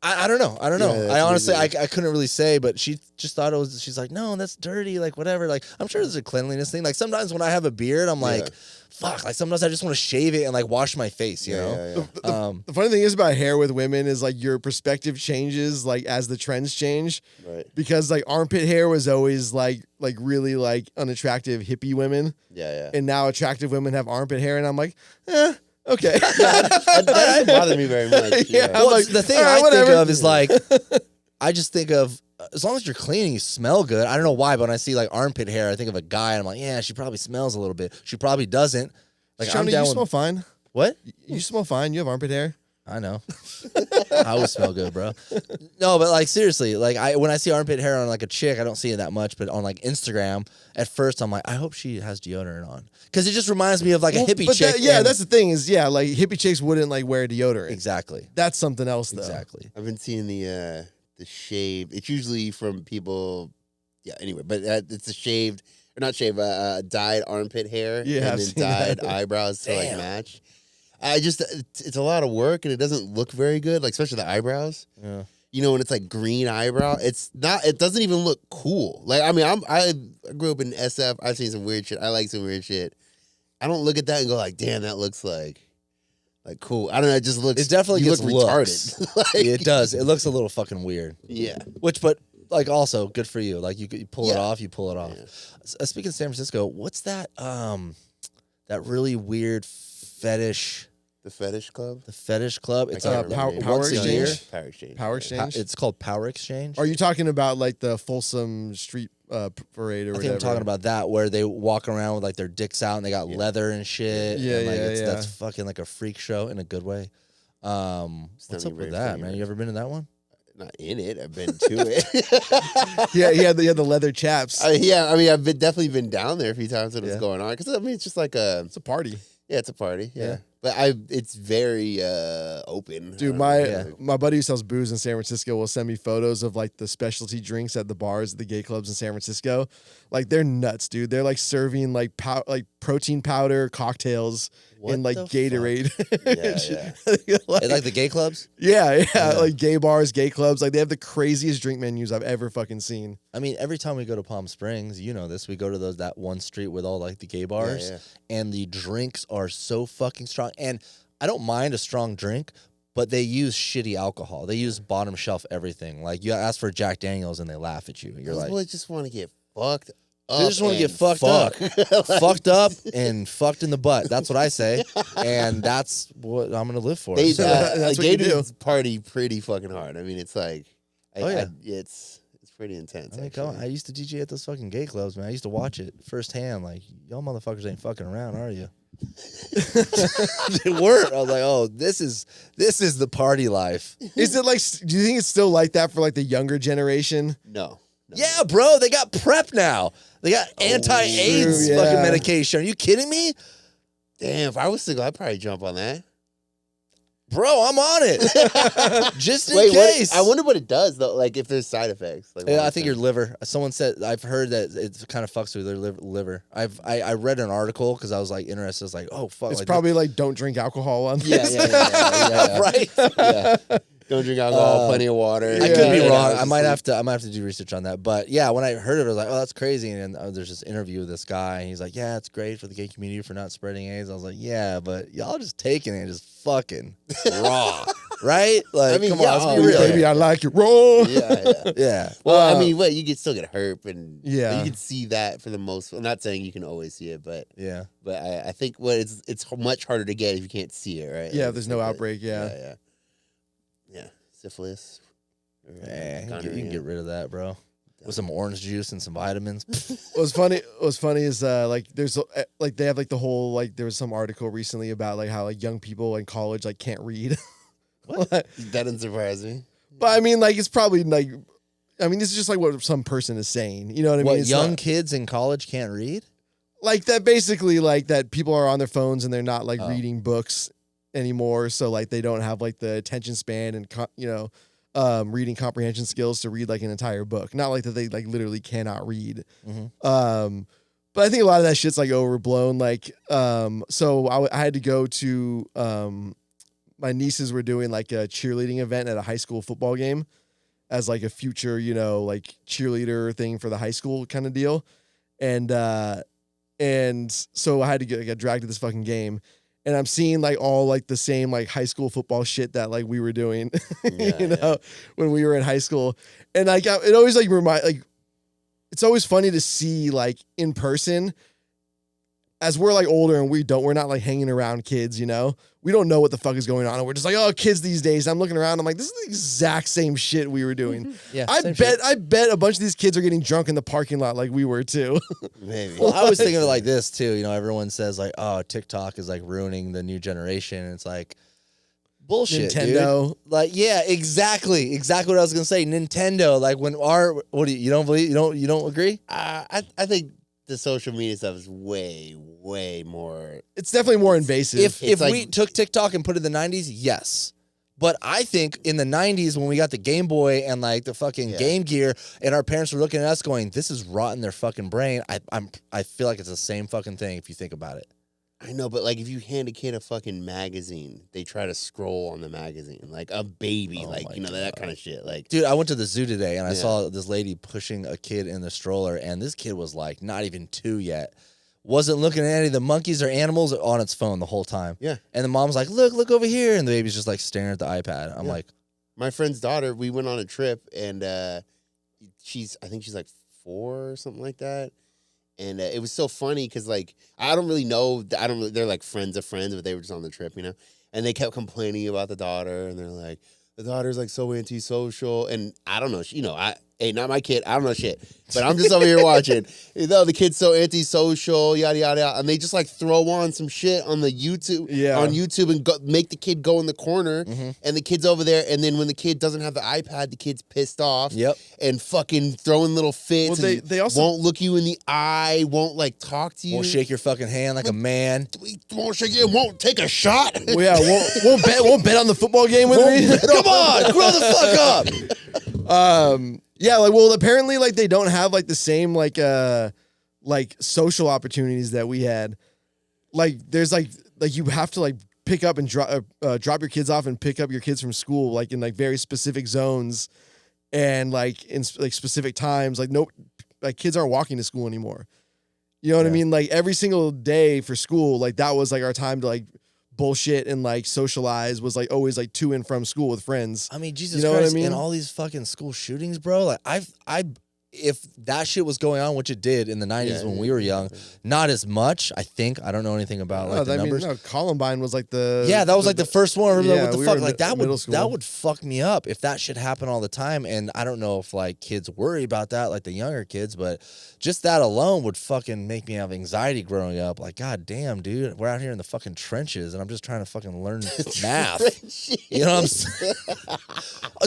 I don't know. Yeah, I honestly, I couldn't really say, but she just thought it was. She's like, "No, that's dirty." Like whatever. Like I'm sure there's a cleanliness thing. Like sometimes when I have a beard, I'm like. Fuck, like sometimes I just want to shave it and like wash my face, you know? The funny thing is about hair with women is like your perspective changes like as the trends change. Right. Because like armpit hair was always like really like unattractive hippie women. Yeah. And now attractive women have armpit hair and I'm like, okay. That doesn't bother me very much. Yeah. Well, like, the thing I think of is like, I just think of, as long as you're clean and you smell good, I don't know why, but when I see like armpit hair, I think of a guy and I'm like, yeah, she probably smells a little bit. She probably doesn't. Like Schoeny, you smell fine. What? You smell fine. You have armpit hair. I know. I always smell good, bro. No, but like seriously, like when I see armpit hair on like a chick, I don't see it that much, but on like Instagram, at first I'm like, I hope she has deodorant on, because it just reminds me of like a hippie chick. That's the thing is, like hippie chicks wouldn't like wear deodorant. Exactly. That's something else, though. Exactly. I've been seeing the shave. It's usually from people. Yeah. Anyway, but it's a shaved or not shaved, dyed armpit hair. Yeah, and then dyed eyebrows to like match. It's a lot of work and it doesn't look very good, like especially the eyebrows. Yeah. You know, when it's like green eyebrow, it doesn't even look cool. Like, I mean, I grew up in SF. I've seen some weird shit. I like some weird shit. I don't look at that and go like, damn, that looks like cool. I don't know. It just looks. It definitely gets retarded. Like, it does. It looks a little fucking weird. Yeah. But like also good for you. Like you pull it off. You pull it off. Yeah. Speaking of San Francisco, what's that? That really weird fetish. The fetish club. The fetish club. It's Power once a year. Exchange? Power exchange. Power exchange. It's called Power Exchange. Are you talking about like the Folsom Street parade or I whatever? think I'm talking about that, where they walk around with like their dicks out and they got leather and shit. Yeah, and, like, yeah. That's fucking like a freak show in a good way. What's up with that, man? You ever been to that one? Not in it. I've been to it. Yeah, he had the leather chaps. Yeah, I mean, I've definitely been down there a few times when it's going on. Because I mean, it's just like it's a party. Yeah, it's a party. Yeah. Yeah. But it's very open. Dude, my buddy who sells booze in San Francisco will send me photos of like the specialty drinks at the bars at the gay clubs in San Francisco. Like they're nuts, dude. They're like serving like protein powder cocktails in like Gatorade. Yeah. Like the gay clubs? Yeah, like gay bars, gay clubs. Like they have the craziest drink menus I've ever fucking seen. I mean, every time we go to Palm Springs, you know this, we go to that one street with all like the gay bars, and the drinks are so fucking strong. And I don't mind a strong drink, but they use shitty alcohol. They use bottom shelf everything. Like you ask for Jack Daniels and they laugh at you. You're like, people just want to get fucked up. They just want to get fucked up. Fucked up and fucked in the butt. That's what I say. And that's what I'm going to live for. That's what you do. Party pretty fucking hard. I mean, it's like, it's pretty intense. I mean, come on. I used to DJ at those fucking gay clubs, man. I used to watch it firsthand. Like, y'all motherfuckers ain't fucking around, are you? They weren't. I was like, oh, this is the party life. Is it like? Do you think it's still like that for like the younger generation? No. Yeah, bro. They got PrEP now. They got anti-AIDS true, fucking medication. Are you kidding me? Damn, if I was single, I'd probably jump on that. Bro, I'm on it. Just in Wait, case. I wonder what it does though. Like if there's side effects. Like, I think your liver. Someone said, I've heard that it kind of fucks with their liver. I read an article because I was like interested. I was like, oh fuck. It's probably like don't drink alcohol on this. Yeah. Right. Yeah. Don't drink alcohol. Plenty of water. I could be wrong. I might have to do research on that. But yeah, when I heard it, I was like, oh, that's crazy. And there's this interview with this guy, and he's like, yeah, it's great for the gay community for not spreading AIDS. I was like, yeah, but y'all just taking it and just fucking raw, right? Like, I mean, come on, let's be real. Baby, I like it raw. Yeah. Well, I mean, you can still get herp, and you can see that for the most. I'm not saying you can always see it, but But I think it's much harder to get if you can't see it, right? Yeah, there's no outbreak. Yeah. Syphilis. Man, you can get rid of that, bro. With some orange juice and some vitamins. What's funny is like there's like they have like the whole like there was some article recently about like how like young people in college like can't read. What? That doesn't surprise me. But I mean, like it's probably like, I mean, this is just like what some person is saying. You know what I mean? It's young kids in college can't read? Like that basically like that people are on their phones and they're not like reading books anymore. So like they don't have like the attention span and reading comprehension skills to read like an entire book. Not like that they like literally cannot read. Mm-hmm. But I think a lot of that shit's like overblown. Like, so I had to go to, my nieces were doing like a cheerleading event at a high school football game as like a future, like cheerleader thing for the high school kind of deal. And so I had to get dragged to this fucking game. And I'm seeing like all like the same like high school football shit that like we were doing, when we were in high school. And like it always like it's always funny to see like in person as we're like older and we're not like hanging around kids, we don't know what the fuck is going on. And we're just like, oh, kids these days. I'm looking around. I'm like, this is the exact same shit we were doing. Yeah, I bet a bunch of these kids are getting drunk in the parking lot like we were too. Maybe. Well, I was thinking of it like this too. Everyone says like, oh, TikTok is like ruining the new generation. And it's like, bullshit, Nintendo. dude. Like, yeah, exactly what I was gonna say. Nintendo, like when what do you don't believe? You don't agree? I think the social media stuff is way more. It's definitely more invasive. If like, we took TikTok and put it in the 90s, yes. But I think in the 90s when we got the Game Boy and like the fucking Game Gear and our parents were looking at us going, this is rotting their fucking brain. I feel like it's the same fucking thing if you think about it. I know, but like if you hand a kid a fucking magazine, they try to scroll on the magazine like a baby, that kind of shit. Like, dude, I went to the zoo today and I saw this lady pushing a kid in the stroller, and this kid was like not even 2 yet. Wasn't looking at any of the monkeys or animals on its phone the whole time. Yeah. And the mom's like, look over here. And the baby's just like staring at the iPad. I'm like, my friend's daughter, we went on a trip and I think she's like 4 or something like that. And it was so funny because, like, I don't really know. They're like friends of friends, but they were just on the trip, you know? And they kept complaining about the daughter. And they're like, the daughter's like so antisocial. And I don't know. Hey, not my kid. I don't know shit. But I'm just over here watching. The kid's so antisocial, yada, yada, yada. And they just like throw on some shit on the YouTube, on YouTube and make the kid go in the corner. Mm-hmm. And the kid's over there. And then when the kid doesn't have the iPad, the kid's pissed off. Yep. And fucking throwing little fits. Well, they also won't look you in the eye, won't like talk to you. Won't shake your fucking hand like a man. Won't shake you, won't take a shot. Well, yeah, won't bet on the football game with me. Come on, grow the fuck up. Yeah, like, well, apparently, like, they don't have like the same like social opportunities that we had. Like, there's like you have to like pick up and drop your kids off and pick up your kids from school like in like very specific zones, and like in like specific times. Like, no, like kids aren't walking to school anymore. You know what I mean? Like every single day for school, like that was like our time to like bullshit and like socialize, was like always like to and from school with friends. I mean, Jesus you know Christ, what I mean? in all these fucking school shootings, bro, like if that shit was going on, which it did in the 90s when we were young, not as much, I think. I don't know anything about like the numbers. No, Columbine was like the... Yeah, that was like the first one. I remember yeah, what the we fuck? were Like that middle would fuck me up if that shit happened all the time. And I don't know if like kids worry about that, like the younger kids, but just that alone would fucking make me have anxiety growing up. Like, god damn, dude, we're out here in the fucking trenches and I'm just trying to fucking learn math. You know what I'm saying?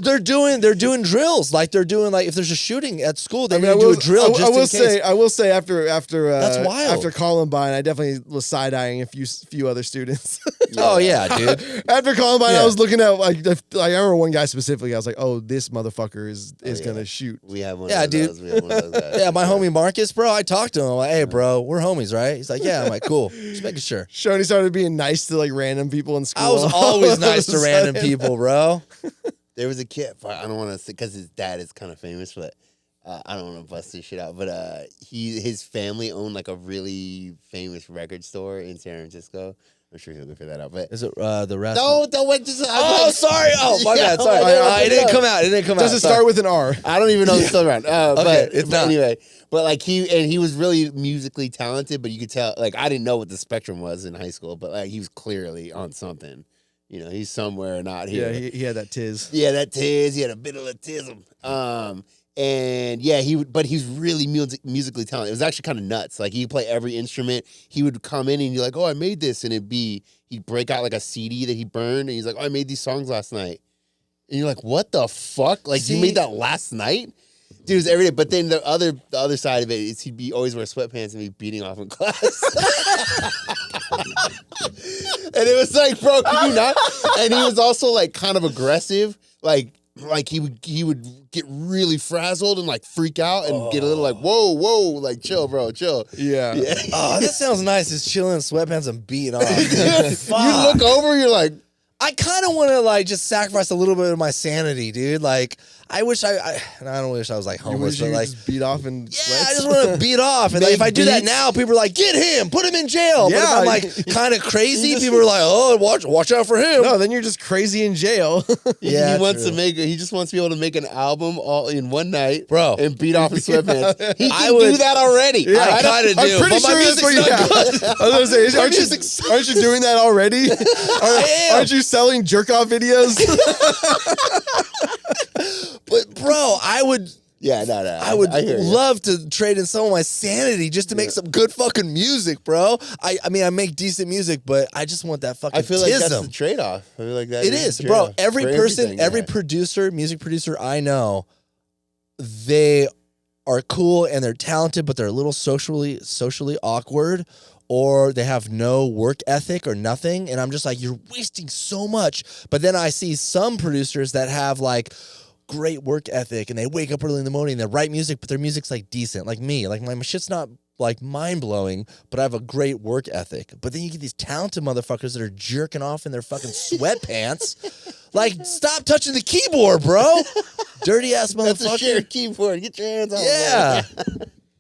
They're doing drills. Like they're doing like if there's a shooting at school, they're gonna do a drill. I will say after that's wild. After Columbine, I definitely was side eyeing a few other students. Oh yeah, dude. After Columbine, I was looking at like I remember one guy specifically. I was like, oh, this motherfucker is gonna shoot. We have one. Yeah, of dude. those. We have one of those guys. Yeah, my homie Marcus, bro. I talked to him. I'm like, hey, bro, we're homies, right? He's like, yeah. I'm like, cool. Just making sure. Shoney started being nice to like random people in school. I was always nice to random people, bro. There was a kid. I don't want to say because his dad is kind of famous, but I don't want to bust this shit out. But his family owned like a really famous record store in San Francisco. I'm sure he'll go figure that out. But is it the rest? Don't wait. Sorry. Oh, my bad. Sorry. It didn't come out. It didn't come out. Does it start with an R? I don't even know if it's still around. Okay, it's not. Anyway, but like he was really musically talented, but you could tell, like, I didn't know what the spectrum was in high school, but like he was clearly on something. You know, he's somewhere not here. Yeah, he had that tiz. Yeah, that tiz. He had a bit of autism. And yeah, but he's really musically talented. It was actually kind of nuts. Like he'd play every instrument. He would come in and you're like, oh, I made this, and he'd break out like a CD that he burned, and he's like, oh, I made these songs last night. And you're like, what the fuck? Like you made that last night? Dude, it was every day. But then the other side of it is he'd always wear sweatpants and be beating off in class. And it was like, bro, can you not? And he was also like kind of aggressive. Like he would get really frazzled and like freak out and get a little like, whoa, like chill, bro, chill. Yeah. Oh, that sounds nice. Just chilling in sweatpants and beating off. You look over, you're like, I kind of want to like just sacrifice a little bit of my sanity, dude. Like I wish I don't wish I was like homeless, but like just beat off and I just want to beat off. And like, if I do that now, people are like, get him, put him in jail. Yeah, but if I'm like kind of crazy, people are like, oh, watch out for him. No, then you're just crazy in jail. Yeah, he just wants to be able to make an album all in one night, bro, and beat off in sweatpants. He can do that already. Yeah, I kind of do. I'm pretty but sure my that's music's what not good. I was gonna say, aren't you doing that already? Aren't you selling jerk off videos? But bro, I would Yeah, no. I would hear you. love to trade in some of my sanity just to make some good fucking music, bro. I mean, I make decent music, but I just want that fucking I feel like that's tism. the trade-off. I feel like that It is, the bro. trade-off Every for person, everything, every yeah. producer, music producer I know, they are cool and they're talented, but they're a little socially awkward, or they have no work ethic or nothing. And I'm just like, you're wasting so much. But then I see some producers that have like great work ethic and they wake up early in the morning and they write music, but their music's like decent, like me. Like my shit's not like mind-blowing, but I have a great work ethic. But then you get these talented motherfuckers that are jerking off in their fucking sweatpants. Like, stop touching the keyboard, bro. Dirty ass motherfucker. That's a shared keyboard. Get your hands off. Yeah.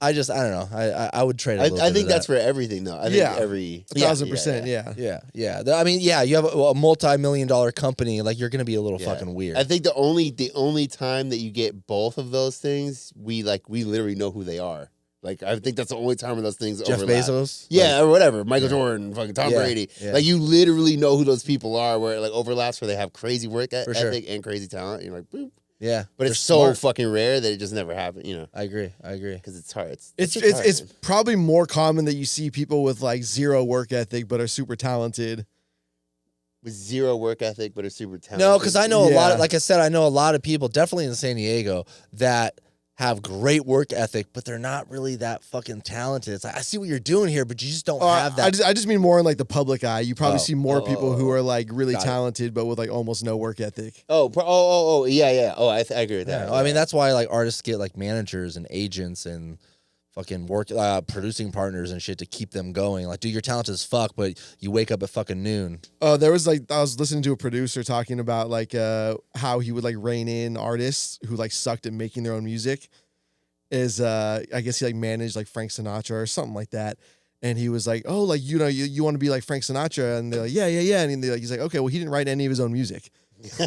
I don't know. I would trade a little bit I think of that's that. for everything, though. I think every 1,000%. Yeah. Yeah. I mean, yeah, you have a multi-million-dollar company, like you're gonna be a little fucking weird. I think the only time that you get both of those things, we literally know who they are. Like, I think that's the only time when those things Jeff overlap. Bezos? Yeah, or whatever. Michael Jordan, fucking Tom Brady. Yeah. Like, you literally know who those people are, where it like overlaps, where they have crazy work ethic sure. and crazy talent. And you're like, boop. Yeah. But they're it's so smart. fucking rare that it just never happened, you know? I agree. Because it's hard. It's probably more common that you see people with like zero work ethic but are super talented. With zero work ethic, but are super talented. No, because I know a lot of, Yeah. like I said, I know a lot of people, definitely in San Diego, that have great work ethic, but they're not really that fucking talented. It's like, I see what you're doing here, but you just don't have that. I just mean more in like the public eye. You probably see more people who are like really Got it. talented but with like almost no work ethic. Yeah. Oh, I agree with that. Yeah, I mean, that's why like artists get like managers and agents and fucking work producing partners and shit to keep them going. Like, dude, you're talented as fuck, but you wake up at fucking noon. There was like I was listening to a producer talking about like how he would like rein in artists who like sucked at making their own music. I guess he like managed like Frank Sinatra or something like that. And he was like, oh, like, you know, you want to be like Frank Sinatra? And they're like, yeah. And he's like, okay, well, he didn't write any of his own music. He's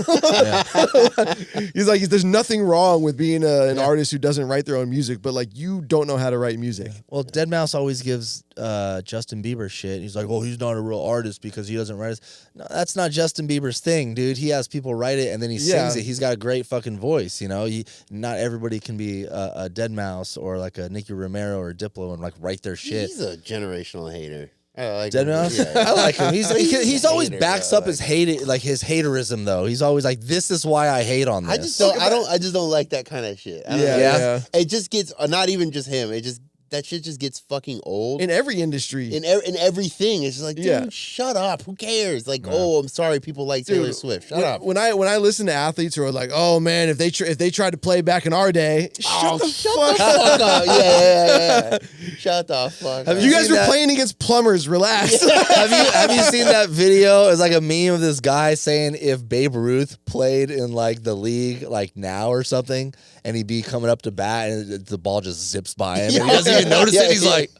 like, there's nothing wrong with being an artist who doesn't write their own music, but like you don't know how to write music. Well, Deadmau5 always gives Justin Bieber shit. He's like, well, he's not a real artist because he doesn't write it. No, that's not Justin Bieber's thing, dude. He has people write it and then he sings it. He's got a great fucking voice, you know. Not everybody can be a Deadmau5 or like a Nicky Romero or Diplo and like write their shit. He's a generational hater. I like Deadmau5? Yeah. I like him. He's always hater, backs bro, up his hate, like his haterism though. He's always like, this is why I hate on this. I just don't like that kind of shit. I don't know. Yeah. It just gets not even just him. That shit just gets fucking old. In every industry. In everything. It's just like, dude, shut up. Who cares? Like, oh, I'm sorry people like Taylor Swift. Shut up. When I listen to athletes who are like, oh man, if they tried to play back in our day, shut the fuck up. Yeah. Shut the fuck up. You guys were playing against plumbers. Relax. Have you seen that video? It's like a meme of this guy saying if Babe Ruth played in like the league like now or something, and he'd be coming up to bat and the ball just zips by him and he doesn't even notice it. He's like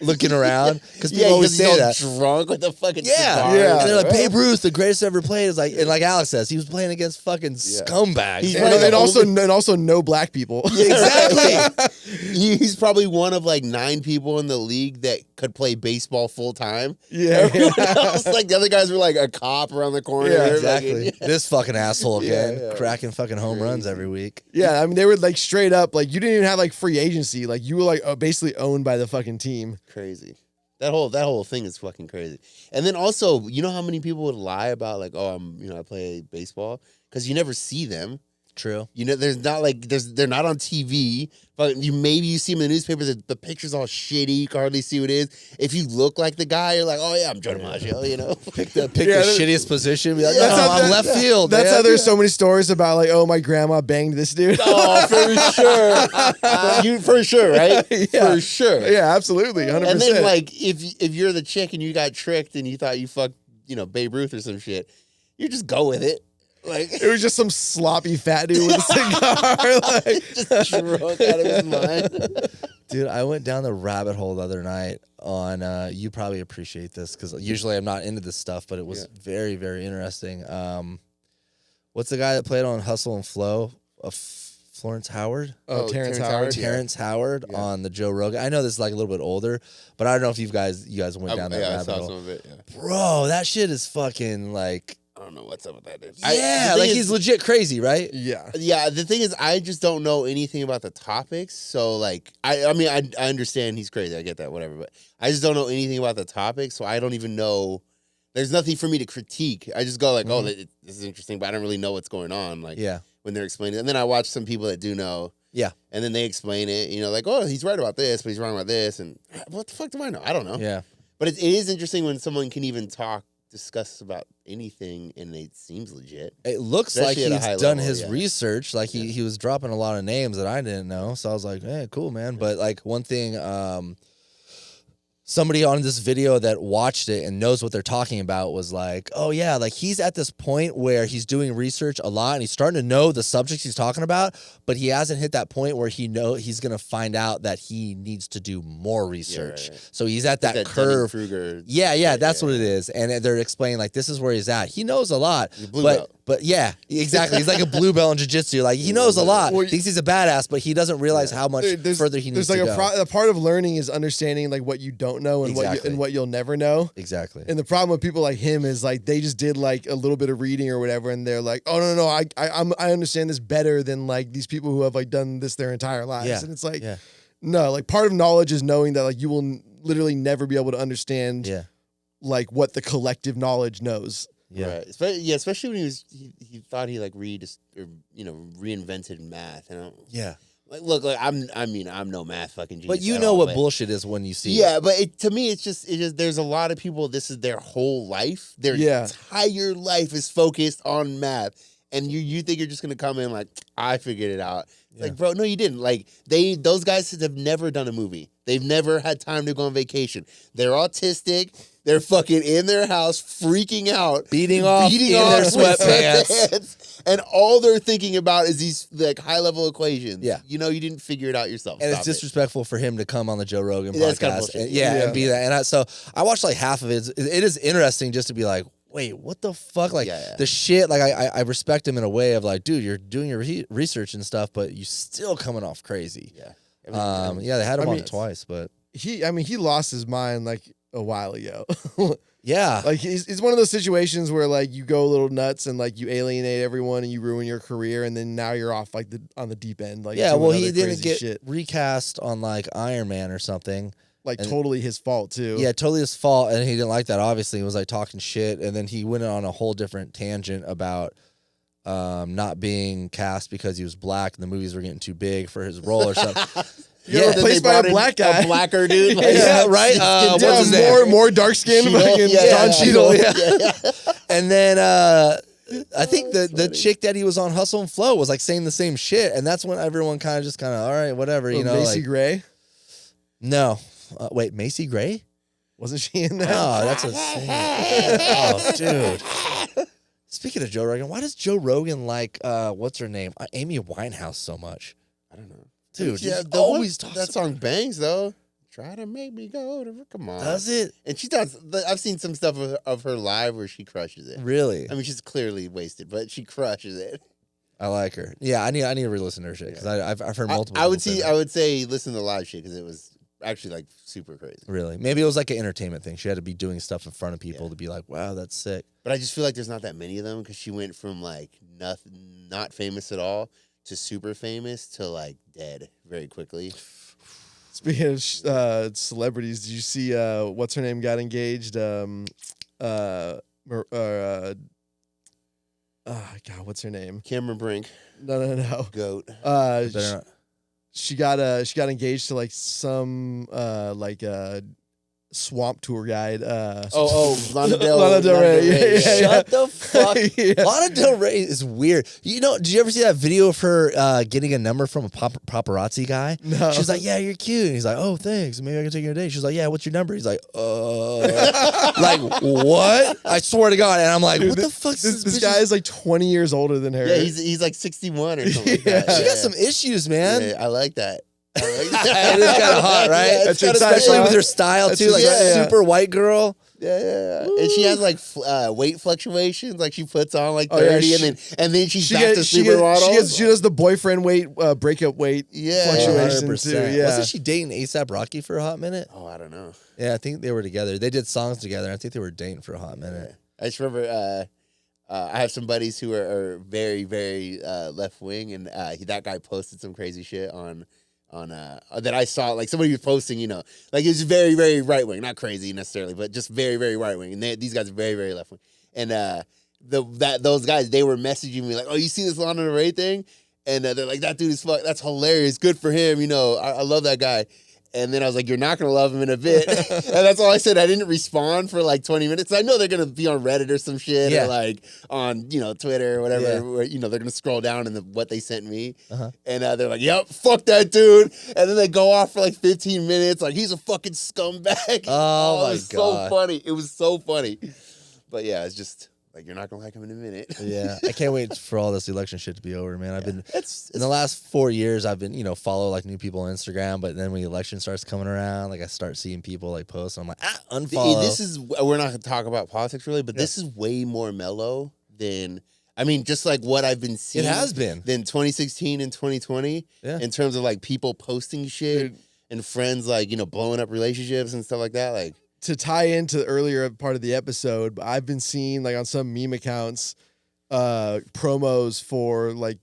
looking around because people always say that. Drunk with the fucking cigar. Yeah. And they're like, Babe Ruth, the greatest ever played. Is like, and like Alex says, he was playing against fucking scumbags. And also no black people. Exactly. He's probably one of like 9 people in the league that could play baseball full time. Yeah. Everyone else, like the other guys were like a cop around the corner. Yeah, exactly. This fucking asshole again, Yeah. cracking fucking home runs every week. Yeah, I mean they were like straight up like you didn't even have like free agency. Like you were like basically owned by the fucking team. Crazy. That whole thing is fucking crazy. And then also, you know how many people would lie about like, oh, I play baseball, because you never see them. True. You know, there's not like they're not on TV, but you see them in the newspaper. The picture's all shitty. You can hardly see what it is. If you look like the guy, you're like, oh yeah, I'm Joe DiMaggio. You know, pick the shittiest position. Be like, I'm left field. That's man. how there's so many stories about like, oh, my grandma banged this dude. Oh, for sure. For sure, right? Yeah. For sure. Yeah, absolutely, 100%. And then like if you're the chick and you got tricked and you thought you fucked Babe Ruth or some shit, you just go with it. Like it was just some sloppy fat dude with a cigar, like just drunk out of his mind. Dude, I went down the rabbit hole the other night on, you probably appreciate this because usually I'm not into this stuff, but it was very, very interesting. What's the guy that played on Hustle and Flow? Florence Howard? Terrence Howard. Terrence Howard on the Joe Rogan. I know this is like a little bit older, but I don't know if you guys went down that rabbit hole. Some of it, Bro, that shit is fucking like, I don't know what's up with that dude. Yeah, like he's legit crazy, right? Yeah. Yeah, the thing is, I just don't know anything about the topics. So, like, I mean, I understand he's crazy. I get that, whatever. But I just don't know anything about the topics, so I don't even know. There's nothing for me to critique. I just go like, oh, this is interesting, but I don't really know what's going on. Like, when they're explaining it. And then I watch some people that do know. Yeah. And then they explain it, you know, like, oh, he's right about this, but he's wrong about this. And what the fuck do I know? I don't know. Yeah. But it is interesting when someone can even discuss about anything and it seems legit. It looks especially like he's done his research. Like he was dropping a lot of names that I didn't know. So I was like, hey, cool, man. But like one thing, somebody on this video that watched it and knows what they're talking about was like, oh yeah, like he's at this point where he's doing research a lot and he's starting to know the subjects he's talking about, but he hasn't hit that point where he's going to find out that he needs to do more research. Yeah, right. So he's at that curve. Yeah, that's what it is. And they're explaining like, this is where he's at. He knows a lot, but yeah, exactly. He's like a blue belt in jiu-jitsu. Like he knows a lot, thinks he's a badass, but he doesn't realize how much further he needs to go. There's like a part of learning is understanding like what you don't know and what you'll never know. Exactly. And the problem with people like him is like they just did like a little bit of reading or whatever, and they're like, oh no, I understand this better than like these people who have like done this their entire lives. Yeah. And it's like, no, like part of knowledge is knowing that like you will literally never be able to understand like what the collective knowledge knows. Yeah, right. Especially when he thought he like reinvented math. Like, look, like I'm no math fucking genius. But you know what bullshit is when you see it. Yeah, but to me, it's just there's a lot of people. This is their whole life. Their entire life is focused on math, and you think you're just gonna come in like I figured it out. It's like, bro, no, you didn't. Like those guys have never done a movie. They've never had time to go on vacation. They're autistic. They're fucking in their house, freaking out, beating off their sweatpants, and all they're thinking about is these like high level equations. Yeah, you know, you didn't figure it out yourself. And it's disrespectful for him to come on the Joe Rogan podcast, and be that. And so I watched like half of it. It is interesting just to be like, wait, what the fuck? Like the shit. Like I respect him in a way of like, dude, you're doing your research and stuff, but you still coming off crazy. Yeah, they had him on twice, but he lost his mind like a while ago. Like it's one of those situations where like you go a little nuts and like you alienate everyone and you ruin your career, and then now you're off like on the deep end. Like well, he didn't get recast on like Iron Man or something. Like totally his fault too. Yeah, totally his fault, and he didn't like that. Obviously, he was like talking shit, and then he went on a whole different tangent about not being cast because he was black and the movies were getting too big for his role or something. Replaced by a black guy, a blacker dude. Like, right. What's his name? More dark skin. Don Cheadle. And then I think the chick that he was on Hustle and Flow was like saying the same shit, and that's when everyone kind of all right, whatever, you know. Macy Gray. No, wait, Macy Gray? Wasn't she in that? Oh, that's a dude. Speaking of Joe Rogan, why does Joe Rogan like what's her name, Amy Winehouse, so much? I don't know. Dude, always talks that song bangs though. Try to make me go to come on. Does it? And she does. I've seen some stuff of her live where she crushes it. Really? I mean, she's clearly wasted, but she crushes it. I like her. Yeah, I need to re-listen to her shit because I've heard multiple. I would say listen to the live shit because it was actually like super crazy. Really? Maybe it was like an entertainment thing. She had to be doing stuff in front of people to be like, wow, that's sick. But I just feel like there's not that many of them because she went from like nothing, not famous at all, to super famous to like dead very quickly. Speaking of celebrities, did you see what's her name got engaged? God, what's her name? Cameron Brink. No. Goat. She got engaged to like some swamp tour guide. Lana Del Rey. Shut the fuck. Lana Del Rey is weird. You know, did you ever see that video of her getting a number from a paparazzi guy? No. She's like, yeah, you're cute. And he's like, oh, thanks. Maybe I can take you on a date. She's like, yeah, what's your number? He's like, like, what? I swear to God. And I'm like, dude, what the fuck? This guy is like 20 years older than her. Yeah, he's like 61 or something like that. She got some issues, man. Yeah, I like that. It is kind of hot, right? Yeah, especially with her style too, like super white girl. Yeah. And she has like weight fluctuations. Like she puts on like 30, and then she's back to supermodel. She does the boyfriend weight, breakup weight fluctuations too. Yeah, wasn't she dating ASAP Rocky for a hot minute? Oh, I don't know. Yeah, I think they were together. They did songs together. I think they were dating for a hot minute. I just remember I have some buddies who are very, very left wing, and that guy posted some crazy shit on that I saw. Like somebody was posting, like it was very, very right wing, not crazy necessarily, but just very, very right wing. And these guys are very, very left wing. And those guys, they were messaging me like, "Oh, you see this Lana Del Rey thing?" And they're like, "That dude is that's hilarious. Good for him. I love that guy." And then I was like, "You're not going to love him in a bit." And that's all I said. I didn't respond for like 20 minutes. I know they're going to be on Reddit or some shit or like on, Twitter or whatever, where, they're going to scroll down in what they sent me. And they're like, "Yep, fuck that dude." And then they go off for like 15 minutes. Like, he's a fucking scumbag. Oh my it was God. so funny. It was so funny. But yeah, it's just like, you're not going to like him in a minute. Yeah, I can't wait for all this election shit to be over, man. I've been It's in the last 4 years. I've been, follow like new people on Instagram, but then when the election starts coming around, like I start seeing people like post, and I'm like, unfollow. This is, we're not going to talk about politics really, but this is way more mellow than, just like what I've been seeing. It has been. Than 2016 and 2020 in terms of like people posting shit and friends like, blowing up relationships and stuff like that. Like, to tie into the earlier part of the episode, I've been seeing like on some meme accounts promos for like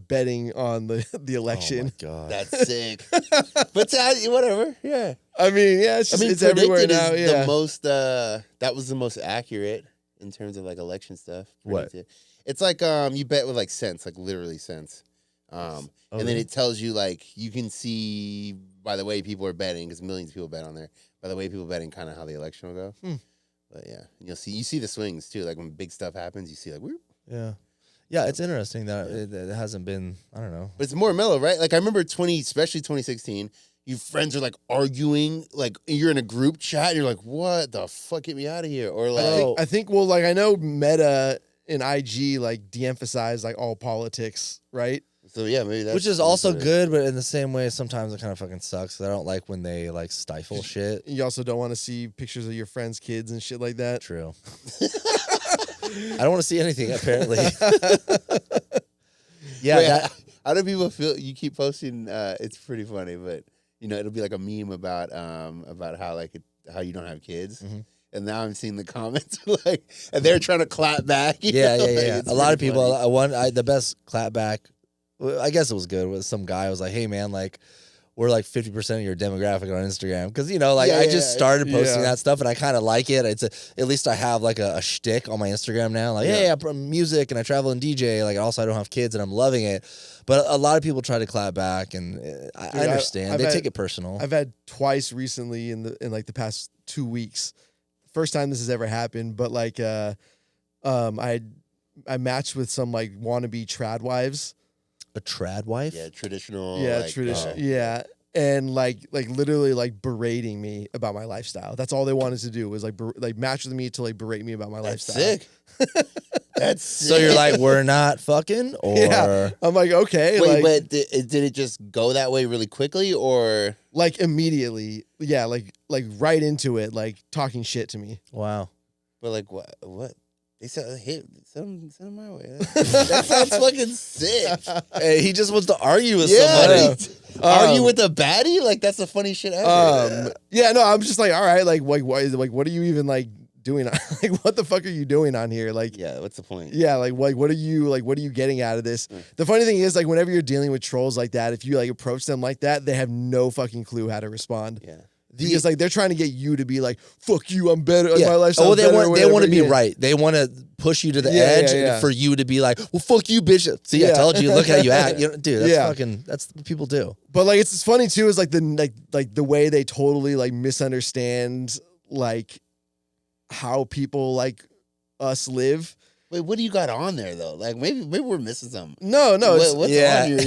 betting on the election. Oh my God, that's sick. But whatever, yeah. It's everywhere now. The most that was the most accurate in terms of like election stuff. What? It's like you bet with like cents, like literally cents. And then it tells you like you can see by the way people are betting, because millions of people bet on there. By the way people betting, kind of how the election will go. But yeah, you see the swings too. Like when big stuff happens, you see like whoop. Yeah. It's interesting that it hasn't been. I don't know. But it's more mellow, right? Like I remember especially 2016. You friends are like arguing, like you're in a group chat. And you're like, what the fuck? Get me out of here! Or like I think like I know Meta and IG like de-emphasize like all politics, right? So yeah, maybe that's Which is also good, but in the same way, sometimes it kind of fucking sucks. I don't like when they like stifle shit. You also don't want to see pictures of your friends' kids and shit like that. True. I don't want to see anything, apparently. Yeah. Wait, how do people feel? You keep posting. It's pretty funny, but it'll be like a meme about how you don't have kids. And now I'm seeing the comments like, and they're trying to clap back. Yeah. A lot of people. Funny. The best clap back. I guess it was good. Was some guy was like, "Hey man, like we're like 50% of your demographic on Instagram," because I just started posting that stuff and I kind of like it. At least I have like a shtick on my Instagram now. Like, hey, I put music and I travel and DJ. Like, also I don't have kids and I'm loving it. But a lot of people try to clap back, and I understand they take it personal. I've had twice recently in like the past 2 weeks. First time this has ever happened, but like I matched with some like wannabe trad wives. A trad wife? Yeah, traditional. Yeah, like, traditional. Yeah. And like literally like berating me about my lifestyle. That's all they wanted to do was like match with me to like berate me about my lifestyle. Sick. That's sick. So you're like, we're not fucking, or yeah. I'm like, okay. Wait, but did it just go that way really quickly, or like immediately? Yeah, like right into it, like talking shit to me. Wow. But like what? They said, "Hey, send them my way." That sounds fucking sick. Hey, he just wants to argue with somebody. Argue with a baddie? Like that's the funny shit ever. Yeah, no, I'm just like, all right, like what are you even like doing? Like, what the fuck are you doing on here? Like, yeah, what's the point? Yeah, like what are you getting out of this? The funny thing is, like, whenever you're dealing with trolls like that, if you like approach them like that, they have no fucking clue how to respond. Yeah. Because like they're trying to get you to be like, fuck you, I'm better. Like, my lifestyle. Oh, they want to be right. They want to push you to the edge for you to be like, well, fuck you, bitch. See, I told you. Look how you act. Dude, that's what people do. But like, it's funny too. Is like the way they totally like misunderstand like how people like us live. Wait, what do you got on there though? Like maybe we're missing something. No, what's on your?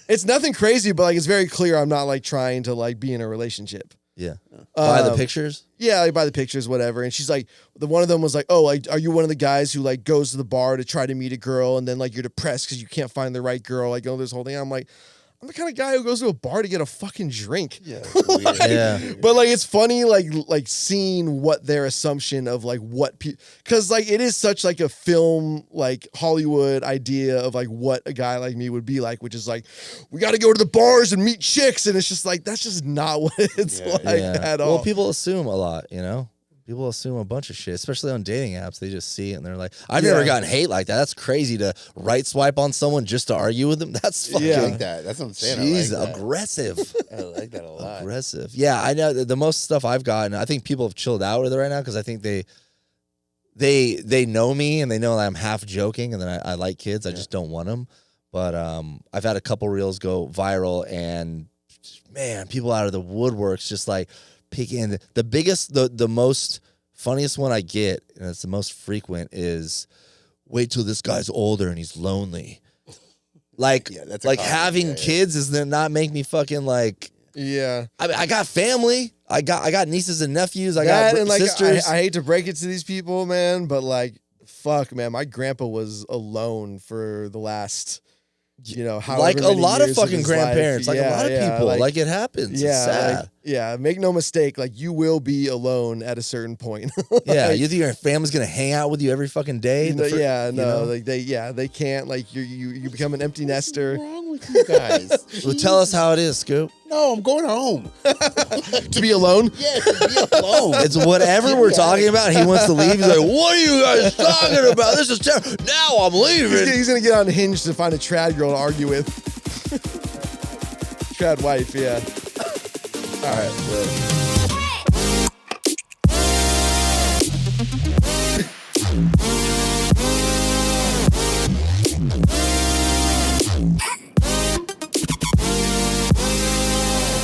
It's nothing crazy, but like it's very clear I'm not like trying to like be in a relationship. Yeah. By the pictures? Yeah, like by the pictures, whatever. And she's like, one of them was like, oh, like, are you one of the guys who like goes to the bar to try to meet a girl and then like you're depressed because you can't find the right girl? Like, this whole thing. I'm like, I'm the kind of guy who goes to a bar to get a fucking drink. Yeah. But like it's funny like seeing what their assumption of like what because like it is such like a film like Hollywood idea of like what a guy like me would be like, which is like we got to go to the bars and meet chicks, and it's just like that's just not what it's at all. Well, people assume a lot, People assume a bunch of shit, especially on dating apps. They just see it and they're like, I've never gotten hate like that. That's crazy to right swipe on someone just to argue with them. That's fucking I like that. That's what I'm saying. Jeez, I like that. aggressive. I like that a lot. Aggressive. Yeah, I know the most stuff I've gotten, I think people have chilled out with it right now because I think they know me and they know that I'm half joking and then I like kids. I just don't want them. But I've had a couple reels go viral and man, people out of the woodworks just like picking the biggest, the most funniest one I get, and it's the most frequent, is wait till this guy's older and he's lonely. Like, that's like having kids is not make me fucking like. Yeah, I mean, I got family. I got nieces and nephews. I that got and like sisters. I hate to break it to these people, man, but like, fuck, man, my grandpa was alone for the last, like a lot of fucking grandparents, like a lot of people, like it happens. Yeah, it's sad. Make no mistake, like you will be alone at a certain point. Yeah, you think your family's gonna hang out with you every fucking day? Like they can't. Like you become an empty nester. What's wrong with you guys? Well, tell us how it is, Scoop. No, I'm going home. To be alone? Yeah, to be alone. It's whatever we're talking about. He wants to leave. He's like, "What are you guys talking about? This is terrible. Now I'm leaving." He's gonna get on Hinge to find a trad girl to argue with. Trad wife, yeah. All right. Well.